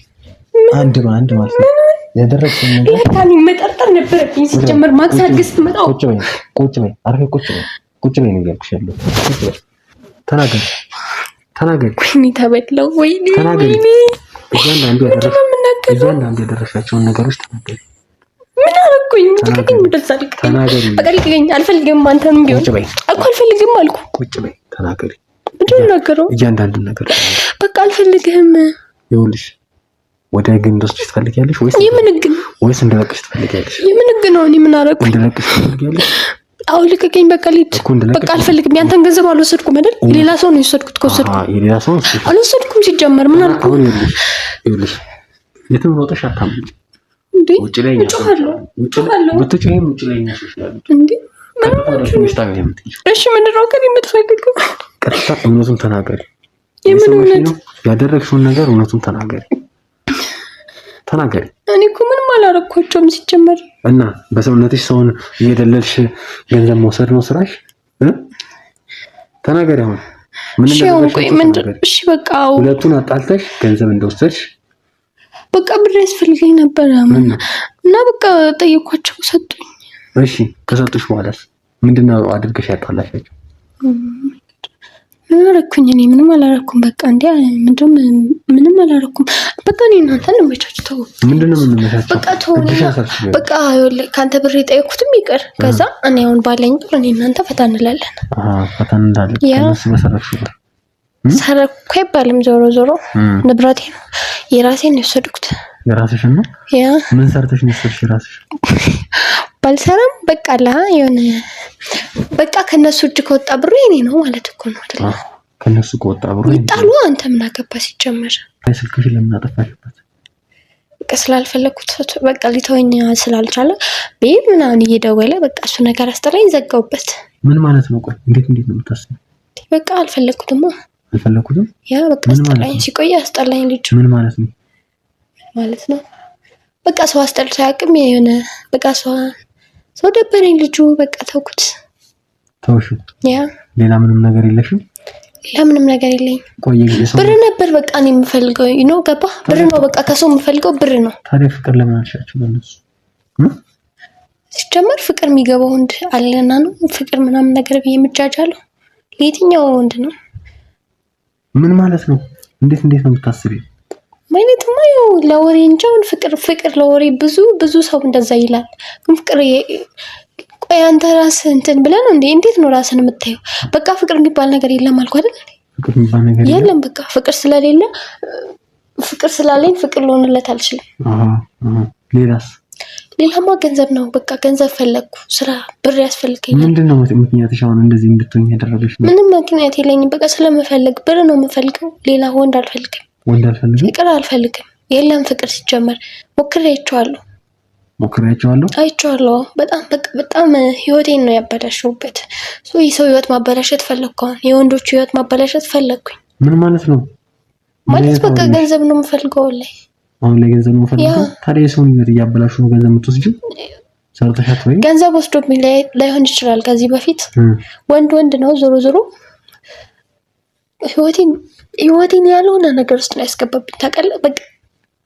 አንድ በአንድ ማለት ነው ያደረግሽው ነገር ታኒ መጠርጠር ነበረብኝ ሲጀመር ማክሳግስ ትመጣው ቁጭ በይ አርፌ ቁጭ በይ ነው ያልኩሽ ያለው ተናገሪ ወይኔ ተበላው ወይኔ እያንዳንዱ ያደረሻቸውን ነገሮች ተናገሪ ምን አደረኩኝ ልቀቀኝ ተናገሪ በቃ ልቀቀኝ አልፈልግም አንተንም ቢሆን እኮ አልፈልግም አልኩ ቁጭ በይ ተናገሪ ምንድን ነው ነገሩ እያንዳንዱ ነገር በቃ አልፈልግህም ይኸውልሽ ወደ ህግ እንድወስድሽ ትፈልጊያለሽ የምን ህግ ወይስ እንደለቅሽ ትፈልጊያለሽ የምን ህግ ነው እኔ ምን አደረኩኝ እንደለቅሽ ትፈልጊያለሽ አዎ ልቀቀኝ በቃ ልሂድ በቃ አልፈልግም ያንተን ገንዘብ አልወሰድኩም አይደል የሌላ ሰው ነው የወሰድኩት ከወሰድኩ የሌላ ሰው አልወሰድኩም ሲጀመር ምን አልኩ ይኸውልሽ የትም ሮጠሽ አታምጪ እንዴ ውጭ ላይ ብትጮሂም ውጭ ላይ ያሽሻሉ እንዴ እሺ ምንድን ነው ከእኔ የምትፈልገው ቀጥታ እውነቱን ተናገሪ የምን እውነት ያደረግሽውን ነገር እውነቱን ተናገሪ እኔ እኮ ምንም አላረኳቸውም ሲጀመር እና በሰውነትሽ ሰውን እየደለልሽ ገንዘብ መውሰድ ነው ስራሽ ተናገሪ አሁን እሺ በቃ ሁለቱን አጣልተሽ ገንዘብ እንደወሰድሽ በቃ ብር ያስፈልገኝ ነበር እና በቃ ጠየኳቸው ሰጡኝ እሺ ከሰጡሽ በኋላስ ምንድነው አድርገሽ ያጣላሻቸው ምን አደረኩኝ እኔ ምንም አላረኩም በቃ እንዴ ምንም አላረኩም በቃ እኔ እናንተ እንመቻችተው ምንድነው የምንመቻቸው በቃ ተወው በቃ ካንተ ብር የጠየኩትም ይቀር ከዛ እኔ አሁን ባለኝ ብር እኔ እናንተ ፈታ እንላለን ፈታ እንላለን ከነሱ በሰረፍሽ ብር ሰረኩ አይባልም ዞሮ ንብረቴ ነው የራሴን የወሰድኩት የራስሽን ነው ያ ምን ሰርተሽ ነው የወሰድሽ የራስሽ ባልሰራም በቃ የሆነ በቃ ከነሱ እጅ ከወጣ ብሩ የኔ ነው ማለት እኮ ነው አይደል ከነሱ ከወጣ ብሩ ይጣሉ አንተ ምን አገባ ሲጀመር ስልክሽ ለምን አጠፋሽበት በቃ ስላልፈለኩት በቃ ሊተወኝ ስላልቻለ ቤት ምናምን እየደወለ በቃ እሱ ነገር አስጠላኝ ዘጋውበት ምን ማለት ነው ቆይ እንዴት ነው የምታስበው በቃ አልፈለኩትም ያ በቃ አስጠላኝ ሲቆይ አስጠላኝ ልጅ ምን ማለት ነው በቃ ሰው አስጠልቶ ያቅም የሆነ በቃ ሰው ደበረኝ ልጁ በቃ ተውኩት ተውሹ ያ ሌላ ምንም ነገር የለሽም ሌላ ምንም ነገር የለኝ ብር ነበር በቃ እኔ የምፈልገው ገባ ብር ነው በቃ ከሰው የምፈልገው ብር ነው ታዲያ ፍቅር ለምን አልሻችሁ በእነሱ ሲጀመር ፍቅር የሚገባው ወንድ አለና ነው ፍቅር ምናምን ነገር ብዬ የምጃጃለሁ ለየትኛው ወንድ ነው ምን ማለት ነው እንዴት ነው የምታስቢው ማለትማ ያው ለወሬ እንጃውን ፍቅር ለወሬ ብዙ ሰው እንደዛ ይላል። ግን ፍቅር ቆይ አንተ ራስህ እንትን ብለህ ነው እንዴ? እንዴት ነው ራስህን የምታየው? በቃ ፍቅር የሚባል ነገር የለም አልኩ አይደል? ፍቅር የሚባል ነገር የለም። በቃ ፍቅር ስለሌለ ፍቅር ስላለኝ ፍቅር ልሆንለት አልችልም። ሌላስ? ሌላማ ገንዘብ ነው። በቃ ገንዘብ ፈለግኩ፣ ስራ ብር ያስፈልገኛል። ምንድነው ምክንያትሽ አሁን እንደዚህ እንድትሆኝ ያደረገሽ? ምንም ምክንያት የለኝም። በቃ ስለምፈልግ ብር ነው የምፈልገው። ሌላ ወንድ አልፈልግም። ፍቅር አልፈልግም። የለም ፍቅር ሲጀመር ሞክሬያቸዋለሁ። አይቼዋለሁ። በጣም ህይወቴን ነው ያበላሸሁበት። የሰው ህይወት ማበላሸት ፈለግኩ። የወንዶቹ ህይወት ማበላሸት ፈለግኩኝ። ምን ማለት ነው? ማለት በቃ ገንዘብ ነው የምፈልገው ላይ አሁን ላይ ገንዘብ ነው የምፈልገው። ታዲያ የሰውን ህይወት እያበላሹ ነው ገንዘብ የምትወስጂው? ሰርተሻት ወይ? ገንዘብ ወስዶብኝ ላይሆን ይችላል። ከዚህ በፊት ወንድ ነው ዞሮ ህይወቴን ያልሆነ ነገር ውስጥ ነው ያስገባብኝ። ታውቃለህ? በቃ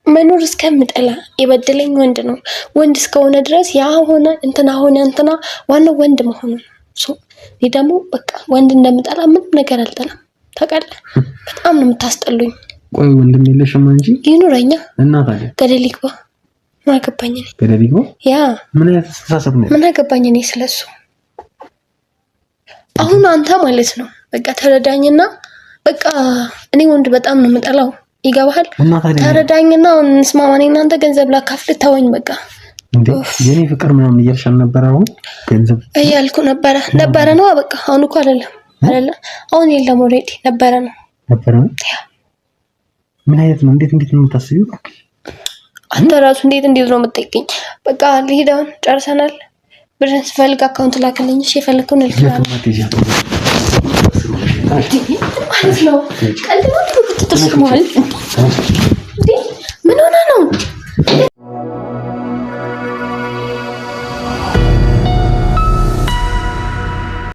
መኖር እስከምጠላ የበደለኝ ወንድ ነው። ወንድ እስከሆነ ድረስ ያ ሆነ እንትና ዋናው ወንድ መሆኑ ነው። እኔ ደግሞ በቃ ወንድ እንደምጠላ ምንም ነገር አልጠላም። ታውቃለህ? በጣም ነው የምታስጠሉኝ። ቆይ ወንድም የለሽም እንጂ ይኑረኛ እና ታዲያ ገደል ይግባ። ምን አገባኝ እኔ? ገደል ይግባ? ያ ምን አይነት አስተሳሰብ ነው? ምን አገባኝ እኔ ስለሱ? አሁን አንተ ማለት ነው በቃ ተረዳኝና በቃ እኔ ወንድ በጣም ነው የምጠላው። ይገባሃል? ተረዳኝና እንስማማኝ። እናንተ ገንዘብ ላካፍል ተወኝ በቃ። እንዴ የኔ ፍቅር ምናምን እያልሽ አልነበረ? አሁን ገንዘብ እያልኩ ነበረ ነው በቃ። አሁን እኮ አይደለም አሁን የለም ኦልሬዲ ነበረ ነው። ምን አይነት ነው? እንዴት ነው የምታስቢው? አንተ ራሱ እንዴት ነው የምትጠይቀኝ? በቃ ልሂድ አሁን ጨርሰናል። ብርን ስፈልግ አካውንት ላክልኝ። እሺ የፈለከውን ልክልኝ። ማለት ነው ቀልድ ነው ትጥስማል